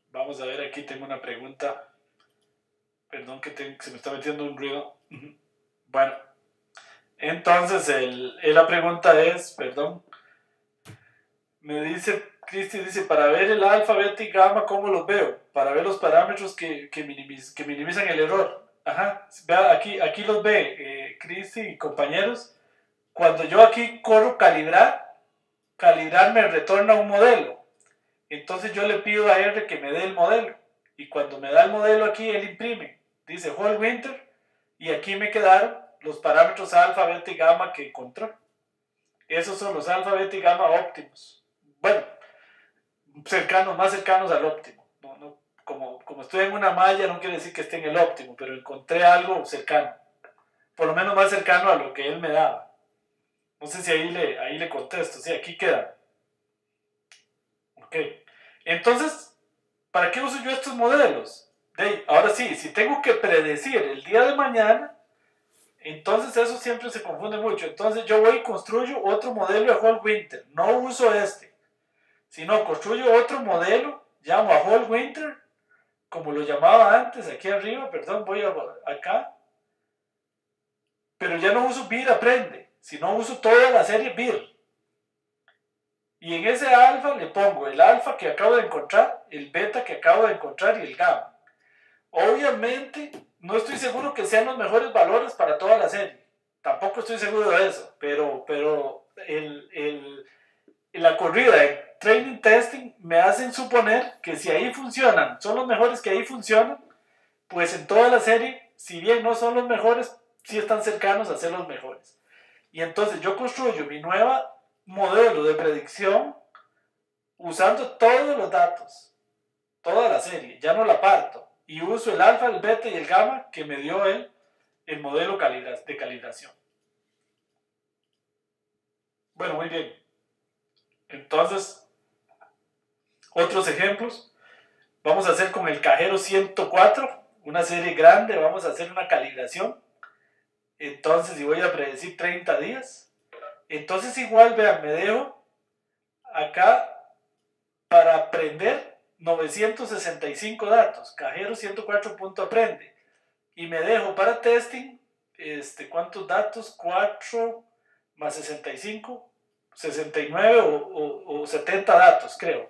Vamos a ver, aquí tengo una pregunta. Perdón que se me está metiendo un ruido. Bueno, entonces la pregunta es, perdón, Me dice, Cristi dice, para ver el alfa, beta y gamma, ¿cómo los veo? Para ver los parámetros que minimizan el error. Ajá, vea, aquí los ve, Cristi y compañeros. Cuando yo aquí corro calibrar me retorna un modelo. Entonces yo le pido a R que me dé el modelo. Y cuando me da el modelo aquí, él imprime. Dice whole winter. Y aquí me quedaron los parámetros alfa, beta y gamma que encontró. Esos son los alfa, beta y gamma óptimos. Bueno, más cercanos al óptimo. Como estoy en una malla, no quiere decir que esté en el óptimo, pero encontré algo cercano. Por lo menos más cercano a lo que él me daba. No sé si ahí le contesto. Sí, aquí queda. Ok. Entonces, ¿para qué uso yo estos modelos? Ahora sí, si tengo que predecir el día de mañana, entonces eso siempre se confunde mucho. Entonces yo voy y construyo otro modelo de whole winter. No uso este, sino construyo otro modelo, llamo a whole winter, como lo llamaba antes, aquí arriba, perdón, voy acá. Pero ya no uso BIR aprende, sino uso toda la serie BIR. Y en ese alfa le pongo el alfa que acabo de encontrar, el beta que acabo de encontrar y el gamma. Obviamente, no estoy seguro que sean los mejores valores para toda la serie. Tampoco estoy seguro de eso. Pero la corrida en training testing me hacen suponer que si ahí funcionan, son los mejores que ahí funcionan, pues en toda la serie, si bien no son los mejores, sí están cercanos a ser los mejores. Y entonces yo construyo mi nueva modelo de predicción usando todos los datos, toda la serie, ya no la parto, y uso el alfa, el beta y el gamma que me dio el modelo de calibración. Bueno, muy bien. Entonces, otros ejemplos. Vamos a hacer con el cajero 104, una serie grande, vamos a hacer una calibración. Entonces, si voy a predecir 30 días, entonces igual, vean, me dejo acá para aprender 965 datos, cajero 104.aprende, y me dejo para testing, ¿cuántos datos? 4 más 65, 69 o 70 datos, creo.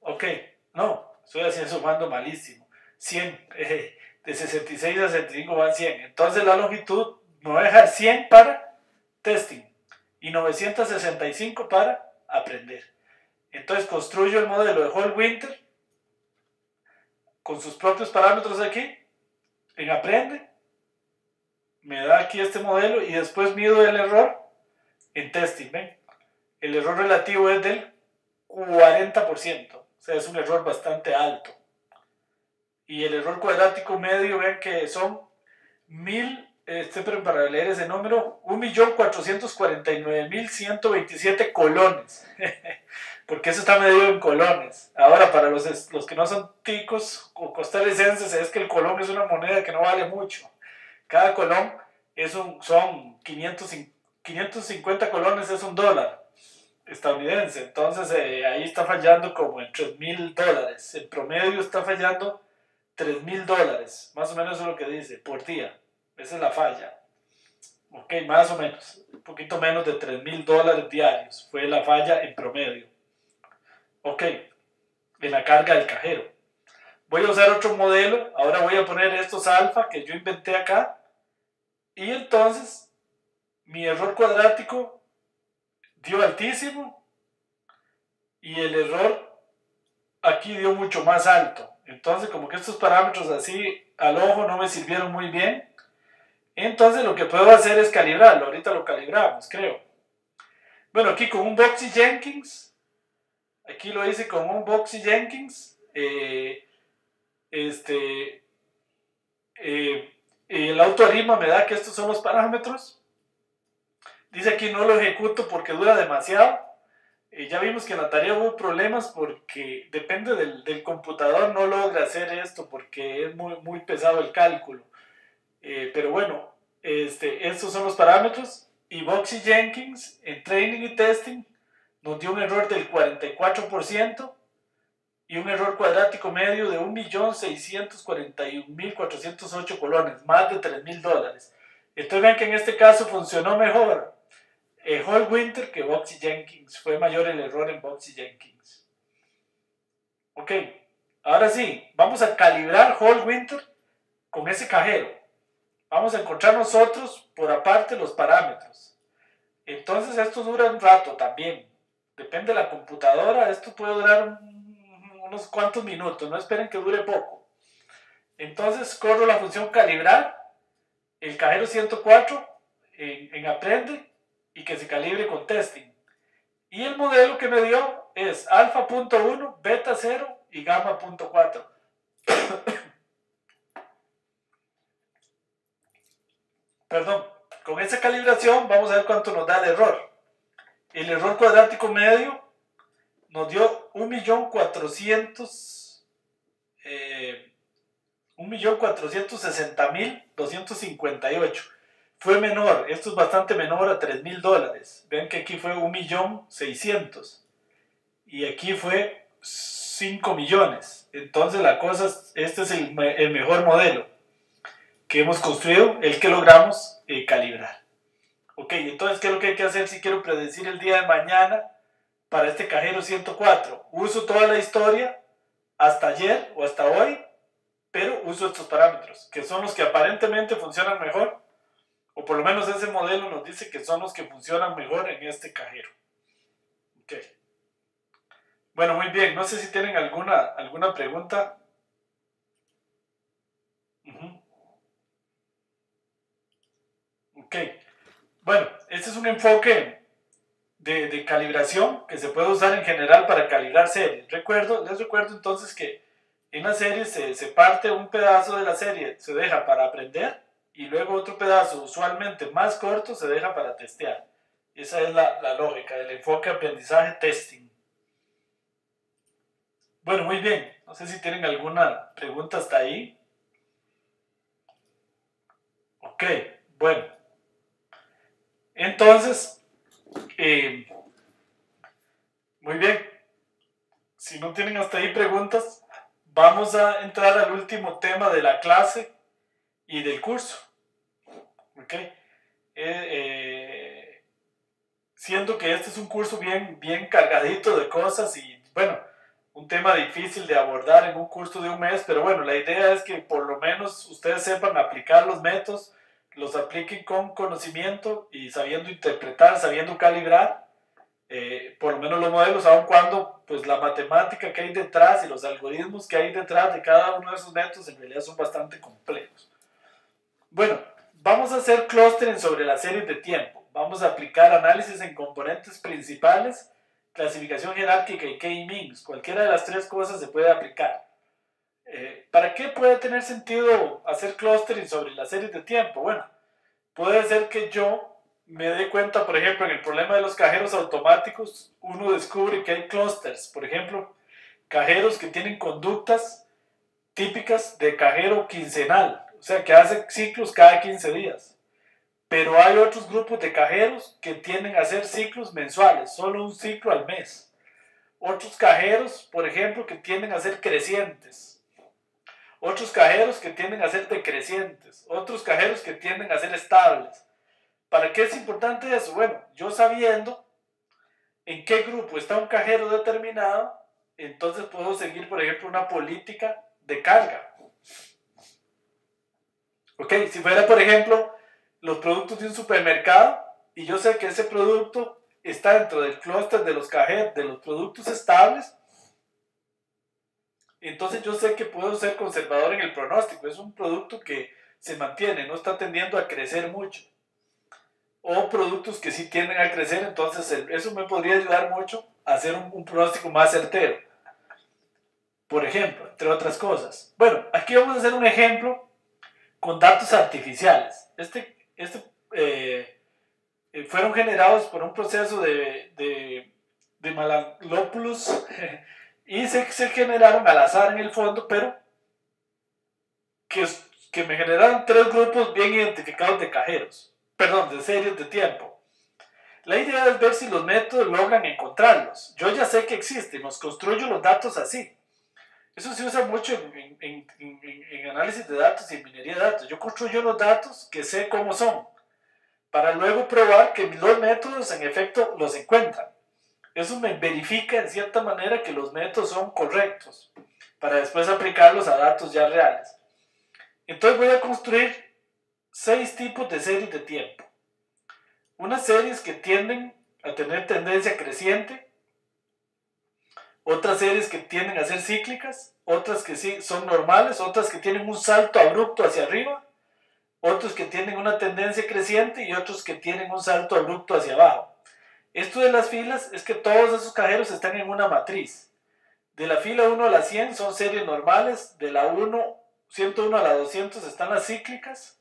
Ok, no, estoy haciendo sumando malísimo. 100, de 66 a 65 van 100. Entonces la longitud me va a dejar 100 para testing y 965 para aprender. Entonces construyo el modelo de whole winter con sus propios parámetros aquí, en aprende, me da aquí este modelo y después mido el error en testing. ¿Ven? El error relativo es del 40%, o sea, es un error bastante alto. Y el error cuadrático medio, ven que son 1000, para leer ese número, 1.449.127 colones. Porque eso está medido en colones. Ahora, para los que no son ticos o costarricenses, es que el colón es una moneda que no vale mucho. Cada colón son 550 colones, es $1 estadounidense. Entonces ahí está fallando como en $3,000. En promedio está fallando $3,000. Más o menos eso es lo que dice, por día. Esa es la falla. Ok, más o menos. Un poquito menos de $3,000 diarios fue la falla en promedio. Ok, en la carga del cajero. Voy a usar otro modelo. Ahora voy a poner estos alfa que yo inventé acá. Y entonces, mi error cuadrático dio altísimo. Y el error aquí dio mucho más alto. Entonces, como que estos parámetros así al ojo no me sirvieron muy bien. Entonces, lo que puedo hacer es calibrarlo. Ahorita lo calibramos, creo. Bueno, aquí con un Boxy Jenkins. Aquí lo hice con un Boxy Jenkins. El auto-arrima me da que estos son los parámetros. Dice aquí no lo ejecuto porque dura demasiado. Ya vimos que en la tarea hubo problemas porque depende del computador, no logra hacer esto porque es muy pesado el cálculo. Pero bueno, estos son los parámetros. Y Boxy Jenkins en training y testing nos dio un error del 44% y un error cuadrático medio de 1.641.408 colones, más de $3,000. Entonces ven que en este caso funcionó mejor Hall Winter que Boxy Jenkins. Fue mayor el error en Boxy Jenkins. Ok, ahora sí, vamos a calibrar Hall Winter con ese cajero. Vamos a encontrar nosotros por aparte los parámetros. Entonces esto dura un rato también. Depende de la computadora, esto puede durar unos cuantos minutos, no esperen que dure poco. Entonces corro la función calibrar, el cajero 104 en aprende y que se calibre con testing. Y el modelo que me dio es alfa.1, beta 0 y gamma.4. Perdón, con esa calibración vamos a ver cuánto nos da el error. El error cuadrático medio nos dio 1.460.258. Fue menor, esto es bastante menor a $3.000. Ven que aquí fue 1.600.000 y aquí fue 5 millones. Entonces la cosa, este es el mejor modelo que hemos construido, el que logramos calibrar. Ok, entonces ¿qué es lo que hay que hacer si quiero predecir el día de mañana para este cajero 104? Uso toda la historia hasta ayer o hasta hoy, pero uso estos parámetros, que son los que aparentemente funcionan mejor, o por lo menos ese modelo nos dice que son los que funcionan mejor en este cajero. Ok. Bueno, muy bien, no sé si tienen alguna pregunta. Ok, bueno, este es un enfoque de calibración que se puede usar en general para calibrar series. Les recuerdo entonces que en la serie se parte un pedazo de la serie, se deja para aprender, y luego otro pedazo, usualmente más corto, se deja para testear. Esa es la lógica del enfoque aprendizaje testing. Bueno, muy bien. No sé si tienen alguna pregunta hasta ahí. Ok, bueno. Entonces, muy bien. Si no tienen hasta ahí preguntas, vamos a entrar al último tema de la clase y del curso. Ok. Siendo que este es un curso bien cargadito de cosas y, bueno, un tema difícil de abordar en un curso de un mes, pero bueno, la idea es que por lo menos ustedes sepan aplicar los métodos, los apliquen con conocimiento y sabiendo interpretar, sabiendo calibrar, por lo menos los modelos, aun cuando pues la matemática que hay detrás y los algoritmos que hay detrás de cada uno de esos métodos en realidad son bastante complejos. Bueno, vamos a hacer clustering sobre las series de tiempo. Vamos a aplicar análisis en componentes principales, clasificación jerárquica y K-means. Cualquiera de las tres cosas se puede aplicar. ¿Para qué puede tener sentido hacer clustering sobre las series de tiempo? Bueno, puede ser que yo me dé cuenta, por ejemplo, en el problema de los cajeros automáticos, uno descubre que hay clusters. Por ejemplo, cajeros que tienen conductas típicas de cajero quincenal. O sea, que hace ciclos cada 15 días. Pero hay otros grupos de cajeros que tienden a hacer ciclos mensuales, solo un ciclo al mes. Otros cajeros, por ejemplo, que tienden a ser crecientes. Otros cajeros que tienden a ser decrecientes. Otros cajeros que tienden a ser estables. ¿Para qué es importante eso? Bueno, yo sabiendo en qué grupo está un cajero determinado, entonces puedo seguir, por ejemplo, una política de carga. Ok, si fuera, por ejemplo, los productos de un supermercado y yo sé que ese producto está dentro del clúster de los cajeros, de los productos estables, entonces yo sé que puedo ser conservador en el pronóstico. Es un producto que se mantiene, no está tendiendo a crecer mucho. O productos que sí tienden a crecer, entonces eso me podría ayudar mucho a hacer un pronóstico más certero. Por ejemplo, entre otras cosas. Bueno, aquí vamos a hacer un ejemplo con datos artificiales. Fueron generados por un proceso de Malalopoulos y se generaron al azar en el fondo, pero que me generaron tres grupos bien identificados de cajeros, perdón, de series de tiempo. La idea es ver si los métodos logran encontrarlos. Yo ya sé que existen, los construyo los datos así. Eso se usa mucho en análisis de datos y en minería de datos. Yo construyo los datos que sé cómo son. para luego probar que los métodos en efecto los encuentran. Eso me verifica en cierta manera que los métodos son correctos, para después aplicarlos a datos ya reales. Entonces voy a construir 6 tipos de series de tiempo. Unas series que tienden a tener tendencia creciente, otras series que tienden a ser cíclicas, otras que sí son normales, otras que tienen un salto abrupto hacia arriba, otros que tienen una tendencia creciente y otros que tienen un salto abrupto hacia abajo. Esto de las filas es que todos esos cajeros están en una matriz. De la fila 1 a la 100 son series normales, de la 101 a la 200 están las cíclicas,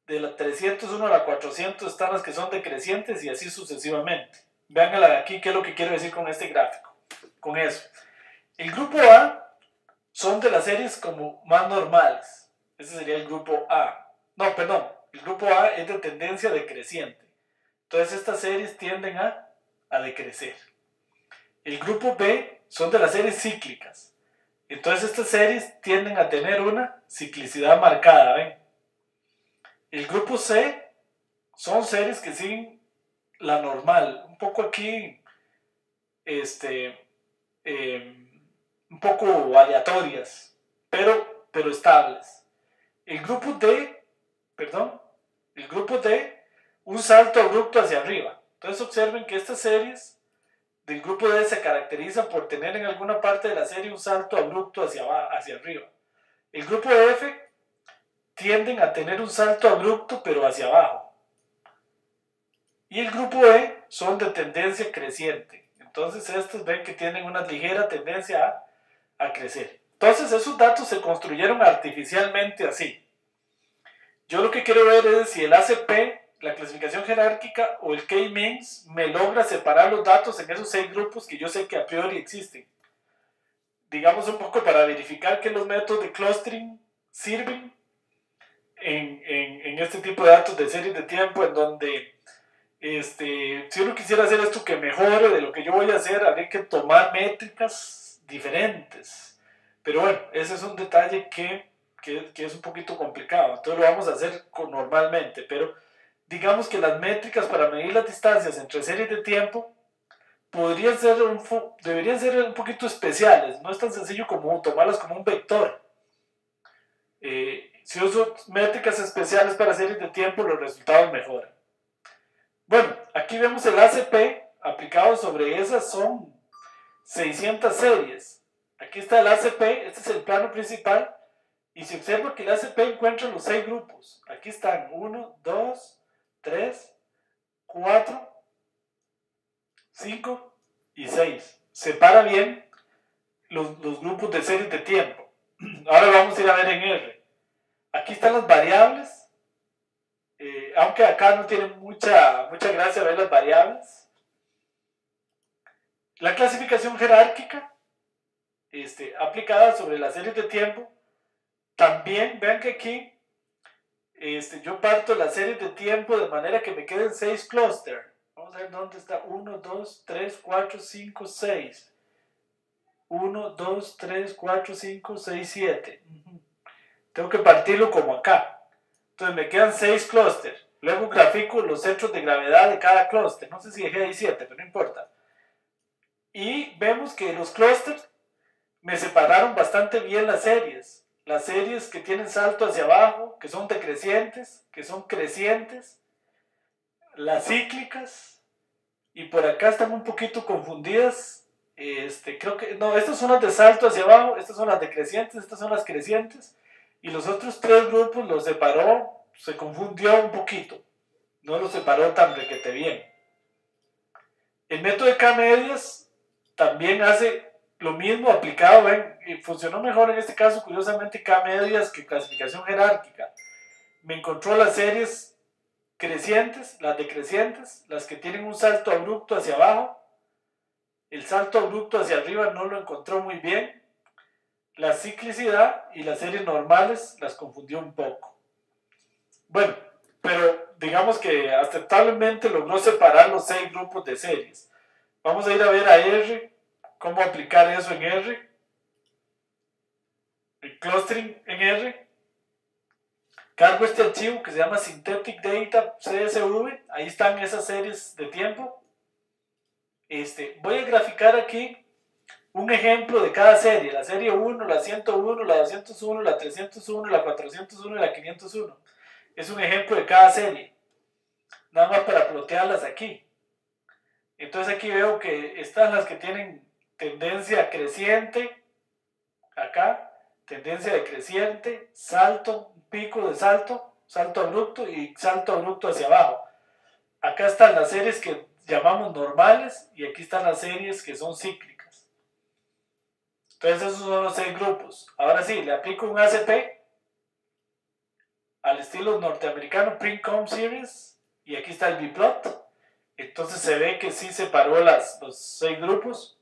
de la 301 a la 400 están las que son decrecientes y así sucesivamente. Vean aquí qué es lo que quiero decir con este gráfico, con eso. El grupo A son de las series como más normales. Ese sería el grupo A. No, perdón, el grupo A es de tendencia decreciente. Entonces estas series tienden a decrecer. El grupo B son de las series cíclicas. Entonces estas series tienden a tener una ciclicidad marcada, ¿ven? El grupo C son series que siguen la normal, un poco aquí, un poco aleatorias, pero estables. El grupo D, un salto abrupto hacia arriba. Entonces observen que estas series del grupo D se caracterizan por tener en alguna parte de la serie un salto abrupto hacia arriba. El grupo F tienden a tener un salto abrupto pero hacia abajo. Y el grupo E son de tendencia creciente. Entonces estos ven que tienen una ligera tendencia a crecer. Entonces esos datos se construyeron artificialmente así. Yo lo que quiero ver es si el ACP, la clasificación jerárquica, o el K-means me logra separar los datos en esos 6 grupos que yo sé que a priori existen. Digamos un poco para verificar que los métodos de clustering sirven en este tipo de datos de series de tiempo, en donde si uno quisiera hacer esto que mejore de lo que yo voy a hacer, habría que tomar métricas diferentes. Pero bueno, ese es un detalle que es un poquito complicado. Entonces lo vamos a hacer normalmente, pero digamos que las métricas para medir las distancias entre series de tiempo deberían ser un poquito especiales. No es tan sencillo como tomarlas como un vector. Si uso métricas especiales para series de tiempo, los resultados mejoran. Bueno, aquí vemos el ACP aplicado sobre esas, son 600 series. Aquí está el ACP, este es el plano principal, y se observa que el ACP encuentra los 6 grupos. Aquí están 1, 2, 3, 4, 5 y 6. Separa bien los grupos de series de tiempo. Ahora vamos a ir a ver en R. Aquí están las variables. Aunque acá no tiene mucha gracia ver las variables. La clasificación jerárquica aplicada sobre las series de tiempo. También vean que aquí yo parto las series de tiempo de manera que me queden 6 clústeres. Vamos a ver dónde está 1, 2, 3, 4, 5, 6. 1, 2, 3, 4, 5, 6, 7. Tengo que partirlo como acá. Entonces me quedan 6 clústeres. Luego grafico los centros de gravedad de cada clúster. No sé si dejé ahí 7, pero no importa. Y vemos que los clústeres me separaron bastante bien las series. Las series que tienen salto hacia abajo, que son decrecientes, que son crecientes. Las cíclicas. Y por acá están un poquito confundidas. Creo que, no, estas son las de salto hacia abajo, estas son las decrecientes, estas son las crecientes. Y los otros 3 grupos los separó, se confundió un poquito. No los separó tan requete bien. El método de K-medias también hace lo mismo aplicado, ven, y funcionó mejor en este caso, curiosamente, K-medias que clasificación jerárquica. Me encontró las series crecientes, las decrecientes, las que tienen un salto abrupto hacia abajo. El salto abrupto hacia arriba no lo encontró muy bien. La ciclicidad y las series normales las confundió un poco. Bueno, pero digamos que aceptablemente logró separar los 6 grupos de series. Vamos a ir a ver a R, cómo aplicar eso en R. El clustering en R. cargo este archivo que se llama Synthetic Data CSV, ahí están esas series de tiempo. Voy a graficar aquí un ejemplo de cada serie, la serie 1, la 101, la 201, la 301, la 401 y la 501. Es un ejemplo de cada serie, nada más para plotearlas aquí. Entonces aquí veo que están las que tienen tendencia creciente, acá, tendencia decreciente, salto, pico de salto, salto abrupto y salto abrupto hacia abajo. Acá están las series que llamamos normales y aquí están las series que son cíclicas. Entonces esos son los 6 grupos. Ahora sí, le aplico un ACP al estilo norteamericano, Print Com Series, y aquí está el biplot. Entonces se ve que sí separó los 6 grupos.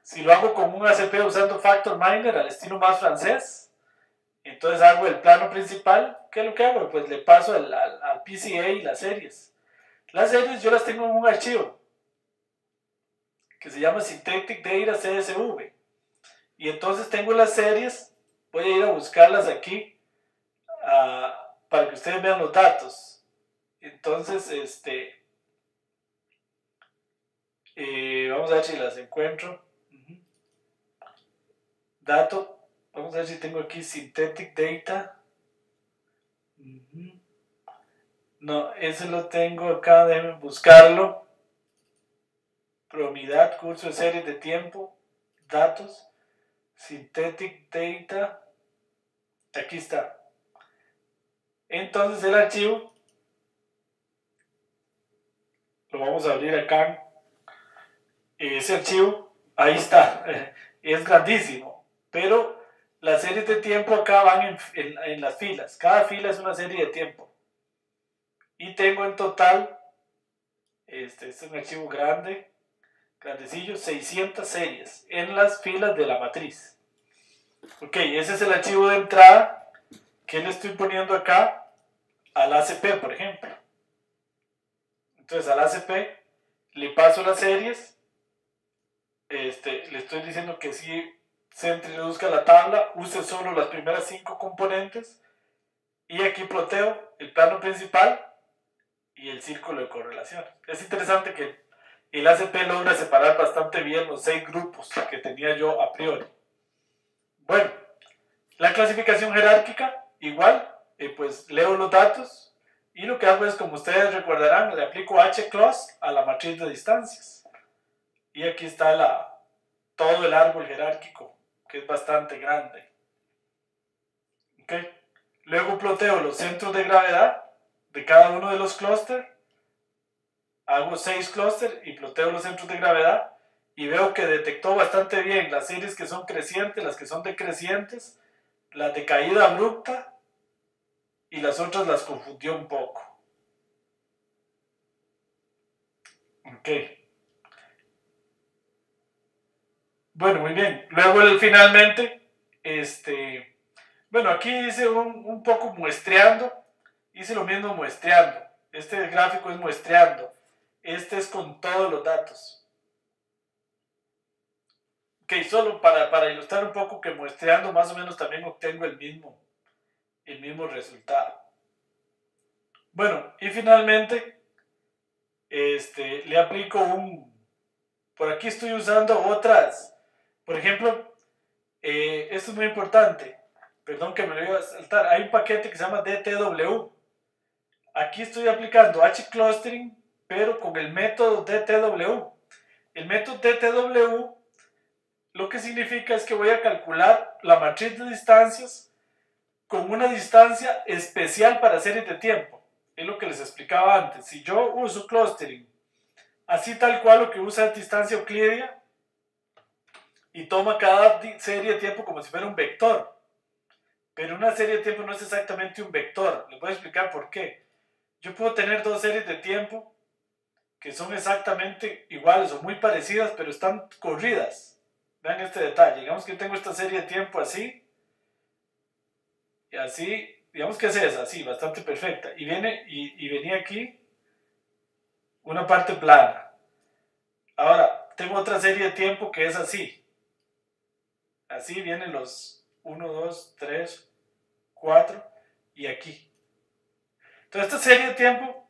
Si lo hago con un ACP usando Factor Miner al estilo más francés, entonces hago el plano principal. ¿Qué es lo que hago? Pues le paso al PCA y las series. Las series yo las tengo en un archivo que se llama Synthetic Data CSV. Y entonces tengo las series, voy a ir a buscarlas aquí para que ustedes vean los datos. Entonces, vamos a ver si las encuentro. Dato, vamos a ver si tengo aquí Synthetic Data. No, ese lo tengo acá, déjenme buscarlo. Promidad, curso de series de tiempo, datos, Synthetic Data. Aquí está. Entonces el archivo lo vamos a abrir acá. Ese archivo, ahí está, es grandísimo, pero las series de tiempo acá van en las filas. Cada fila es una serie de tiempo. Y tengo en total, este es un archivo grande, grandecillo, 600 series en las filas de la matriz. Ok, ese es el archivo de entrada que le estoy poniendo acá al ACP, por ejemplo. Entonces al ACP le paso las series, le estoy diciendo que si se introduzca la tabla, use solo las primeras 5 componentes y aquí ploteo el plano principal y el círculo de correlación. Es interesante que el ACP logra separar bastante bien los 6 grupos que tenía yo a priori. Bueno, la clasificación jerárquica, igual, pues leo los datos y lo que hago es, como ustedes recordarán, le aplico hclus a la matriz de distancias. Y aquí está todo el árbol jerárquico, que es bastante grande. ¿Okay? Luego ploteo los centros de gravedad de cada uno de los clústeres. Hago 6 clústeres y ploteo los centros de gravedad. Y veo que detectó bastante bien las series que son crecientes, las que son decrecientes, las de caída abrupta y las otras las confundió un poco. Ok. Bueno, muy bien. Luego finalmente, bueno, aquí hice un poco muestreando. Hice lo mismo muestreando. Este gráfico es muestreando. Este es con todos los datos. Ok, solo para ilustrar un poco que muestreando más o menos también obtengo el mismo resultado. Bueno, y finalmente, le aplico por aquí estoy usando otras, por ejemplo, esto es muy importante, perdón que me lo iba a saltar, hay un paquete que se llama DTW. Aquí estoy aplicando hclustering, pero con el método DTW. El método DTW lo que significa es que voy a calcular la matriz de distancias con una distancia especial para series de tiempo. Es lo que les explicaba antes. Si yo uso clustering, así tal cual lo que usa es distancia euclídea, y toma cada serie de tiempo como si fuera un vector. Pero una serie de tiempo no es exactamente un vector. Les voy a explicar por qué. Yo puedo tener 2 series de tiempo que son exactamente iguales o muy parecidas, pero están corridas. Vean este detalle. Digamos que yo tengo esta serie de tiempo así, y así, digamos que es esa, así, bastante perfecta. Y venía aquí una parte plana. Ahora, tengo otra serie de tiempo que es así. Así vienen los 1, 2, 3, 4. y aquí. Entonces esta serie de tiempo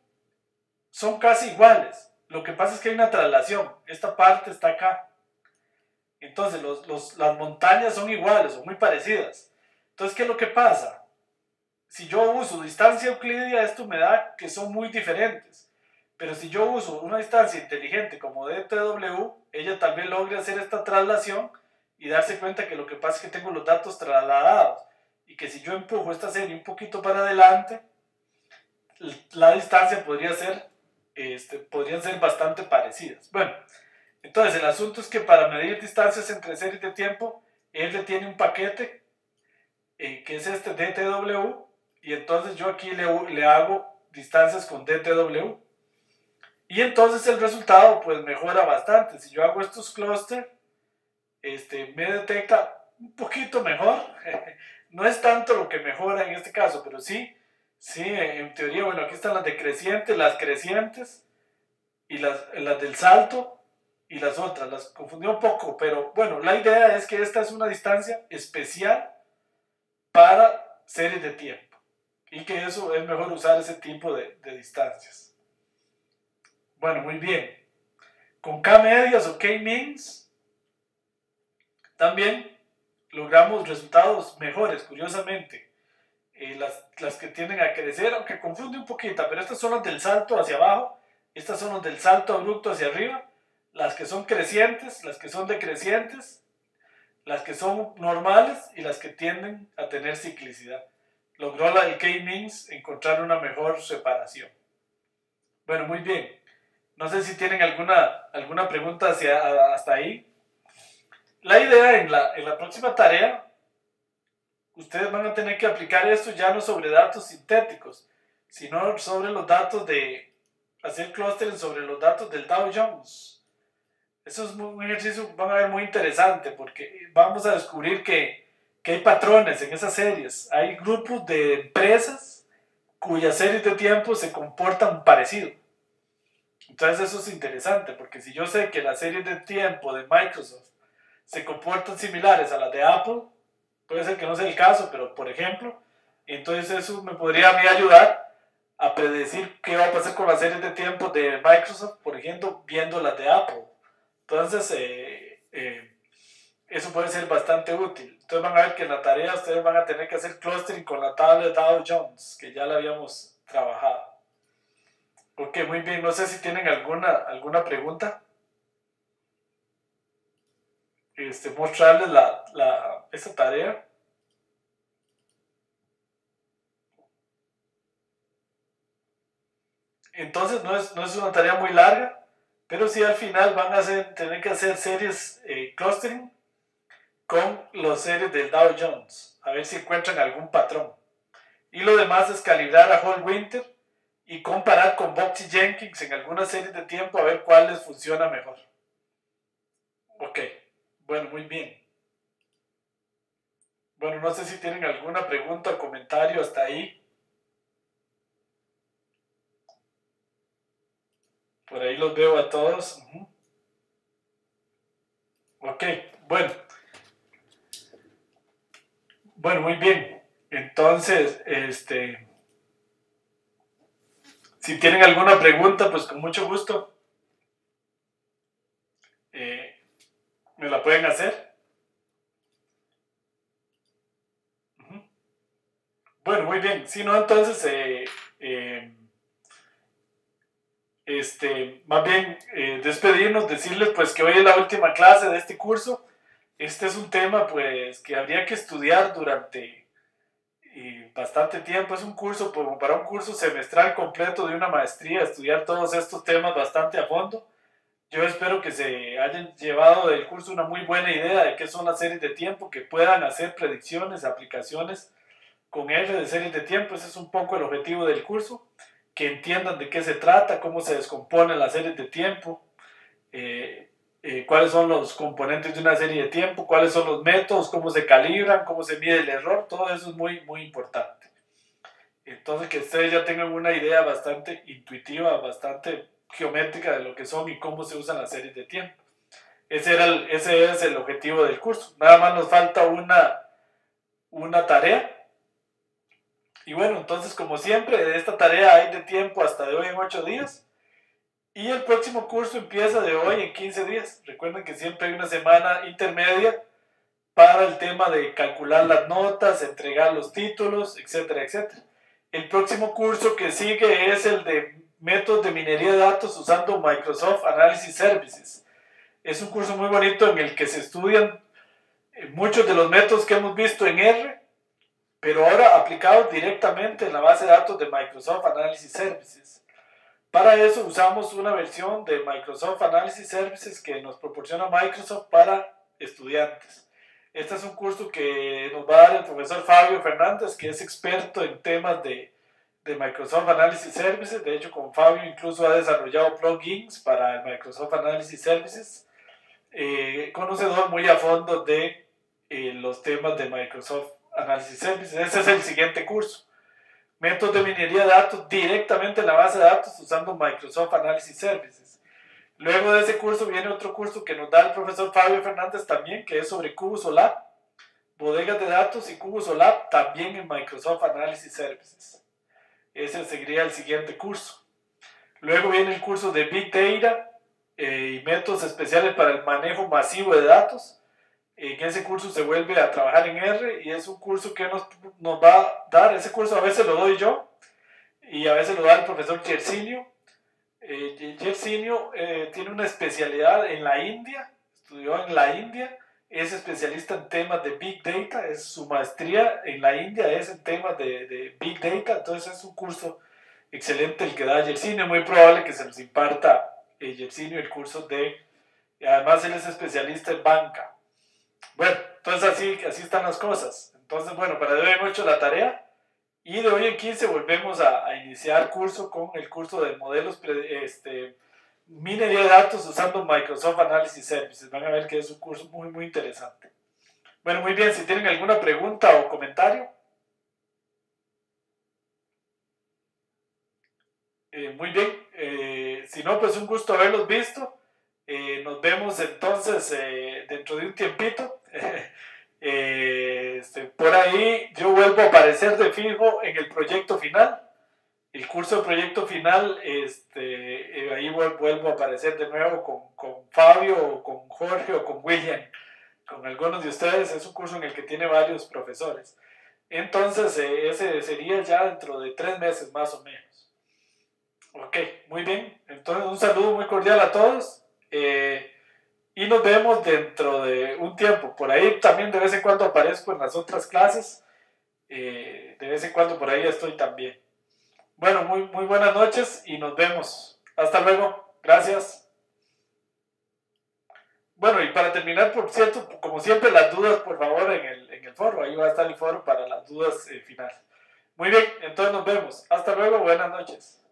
son casi iguales. Lo que pasa es que hay una traslación. Esta parte está acá. Entonces las montañas son iguales, son muy parecidas. Entonces, ¿qué es lo que pasa? Si yo uso distancia euclidia, esto me da que son muy diferentes. Pero si yo uso una distancia inteligente como DTW, ella también logra hacer esta traslación y darse cuenta que lo que pasa es que tengo los datos trasladados y que si yo empujo esta serie un poquito para adelante, la distancia podrían ser bastante parecidas. Bueno, entonces el asunto es que para medir distancias entre series de tiempo, él tiene un paquete que es este DTW, y entonces yo aquí le hago distancias con DTW, y entonces el resultado pues mejora bastante. Si yo hago estos clústeres, me detecta un poquito mejor. No es tanto lo que mejora en este caso, pero sí, en teoría, bueno, aquí están las decrecientes, las crecientes, y las del salto, y las otras. Las confundí un poco, pero bueno, la idea es que esta es una distancia especial para series de tiempo, y que eso es mejor usar ese tipo de distancias. Bueno, muy bien. Con K-medias o K-means también logramos resultados mejores, curiosamente. Las que tienden a crecer, aunque confunde un poquito, pero estas son las del salto hacia abajo, estas son las del salto abrupto hacia arriba, las que son crecientes, las que son decrecientes, las que son normales y las que tienden a tener ciclicidad. Logró el K-means encontrar una mejor separación. Bueno, muy bien. No sé si tienen alguna pregunta hasta ahí. La idea en la próxima tarea, ustedes van a tener que aplicar esto ya no sobre datos sintéticos, sino sobre los datos hacer clustering sobre los datos del Dow Jones. Eso es un ejercicio, van a ver, muy interesante, porque vamos a descubrir que hay patrones en esas series. Hay grupos de empresas cuyas series de tiempo se comportan parecido. Entonces eso es interesante, porque si yo sé que las series de tiempo de Microsoft se comportan similares a las de Apple, puede ser que no sea el caso, pero por ejemplo, entonces eso me podría a mí ayudar a predecir qué va a pasar con las series de tiempo de Microsoft, por ejemplo, viendo las de Apple. Entonces, eso puede ser bastante útil. Entonces van a ver que en la tarea ustedes van a tener que hacer clustering con la tabla de Dow Jones, que ya la habíamos trabajado. Ok, muy bien. No sé si tienen alguna pregunta. Mostrarles esta tarea. Entonces no es una tarea muy larga, pero sí al final van a tener que hacer series clustering con las series del Dow Jones, a ver si encuentran algún patrón. Y lo demás es calibrar a Hall Winter y comparar con Box y Jenkins en algunas series de tiempo a ver cuál les funciona mejor. Ok, bueno, muy bien. Bueno, no sé si tienen alguna pregunta o comentario hasta ahí. Por ahí los veo a todos. Ok, bueno. Bueno, muy bien. Entonces, si tienen alguna pregunta, pues con mucho gusto me la pueden hacer. Bueno, muy bien. Si no, entonces, más bien despedirnos, decirles pues que hoy es la última clase de este curso. Este es un tema pues que habría que estudiar durante bastante tiempo. Es un curso, para un curso semestral completo de una maestría, estudiar todos estos temas bastante a fondo. Yo espero que se hayan llevado del curso una muy buena idea de qué son las series de tiempo, que puedan hacer predicciones, aplicaciones con R de series de tiempo. Ese es un poco el objetivo del curso, que entiendan de qué se trata, cómo se descomponen las series de tiempo, cuáles son los componentes de una serie de tiempo, cuáles son los métodos, cómo se calibran, cómo se mide el error. Todo eso es muy, muy importante. Entonces, que ustedes ya tengan una idea bastante intuitiva, bastante geométrica de lo que son y cómo se usan las series de tiempo. Ese es el objetivo del curso. Nada más nos falta una tarea, Y bueno, entonces como siempre, de esta tarea hay de tiempo hasta de hoy en 8 días. Y el próximo curso empieza de hoy en 15 días. Recuerden que siempre hay una semana intermedia para el tema de calcular las notas, entregar los títulos, etcétera, etcétera. El próximo curso que sigue es el de métodos de minería de datos usando Microsoft Analysis Services. Es un curso muy bonito en el que se estudian muchos de los métodos que hemos visto en R, pero ahora aplicados directamente en la base de datos de Microsoft Analysis Services. Para eso usamos una versión de Microsoft Analysis Services que nos proporciona Microsoft para estudiantes. Este es un curso que nos va a dar el profesor Fabio Fernández, que es experto en temas de Microsoft Analysis Services. De hecho, con Fabio incluso ha desarrollado plugins para el Microsoft Analysis Services. Conocedor muy a fondo de los temas de Microsoft Analysis Services. Ese es el siguiente curso. Métodos de minería de datos directamente en la base de datos usando Microsoft Analysis Services. Luego de ese curso viene otro curso que nos da el profesor Fabio Fernández también, que es sobre CubosOLAP, bodegas de datos y CubosOLAP también en Microsoft Analysis Services. Ese sería el siguiente curso. Luego viene el curso de Big Data y métodos especiales para el manejo masivo de datos. En ese curso se vuelve a trabajar en R y es un curso que nos va a dar, ese curso a veces lo doy yo y a veces lo da el profesor Yersinio. Yersinio tiene una especialidad en la India, estudió en la India, es especialista en temas de Big Data, es su maestría en la India es en temas de Big Data, entonces es un curso excelente el que da Yersinio, muy probable que se nos imparta Yersinio el curso además él es especialista en banca. Bueno, entonces así están las cosas. Entonces, bueno, para hoy hemos hecho la tarea y de hoy en 15 volvemos a iniciar curso con el curso de modelos, minería de datos usando Microsoft Analysis Services. Van a ver que es un curso muy, muy interesante. Bueno, muy bien, si tienen alguna pregunta o comentario. Muy bien, si no, pues un gusto haberlos visto. Nos vemos entonces dentro de un tiempito. Por ahí yo vuelvo a aparecer de fijo en el proyecto final. El curso de proyecto final, ahí vuelvo a aparecer de nuevo con Fabio, o con Jorge o con William, con algunos de ustedes. Es un curso en el que tiene varios profesores. Entonces, ese sería ya dentro de 3 meses más o menos. Ok, muy bien. Entonces, un saludo muy cordial a todos. Y nos vemos dentro de un tiempo. Por ahí también de vez en cuando aparezco en las otras clases. De vez en cuando por ahí estoy también. Bueno, muy, muy buenas noches y nos vemos. Hasta luego. Gracias. Bueno, y para terminar, por cierto, como siempre, las dudas, por favor, en el foro. Ahí va a estar el foro para las dudas finales. Muy bien, entonces nos vemos. Hasta luego, buenas noches.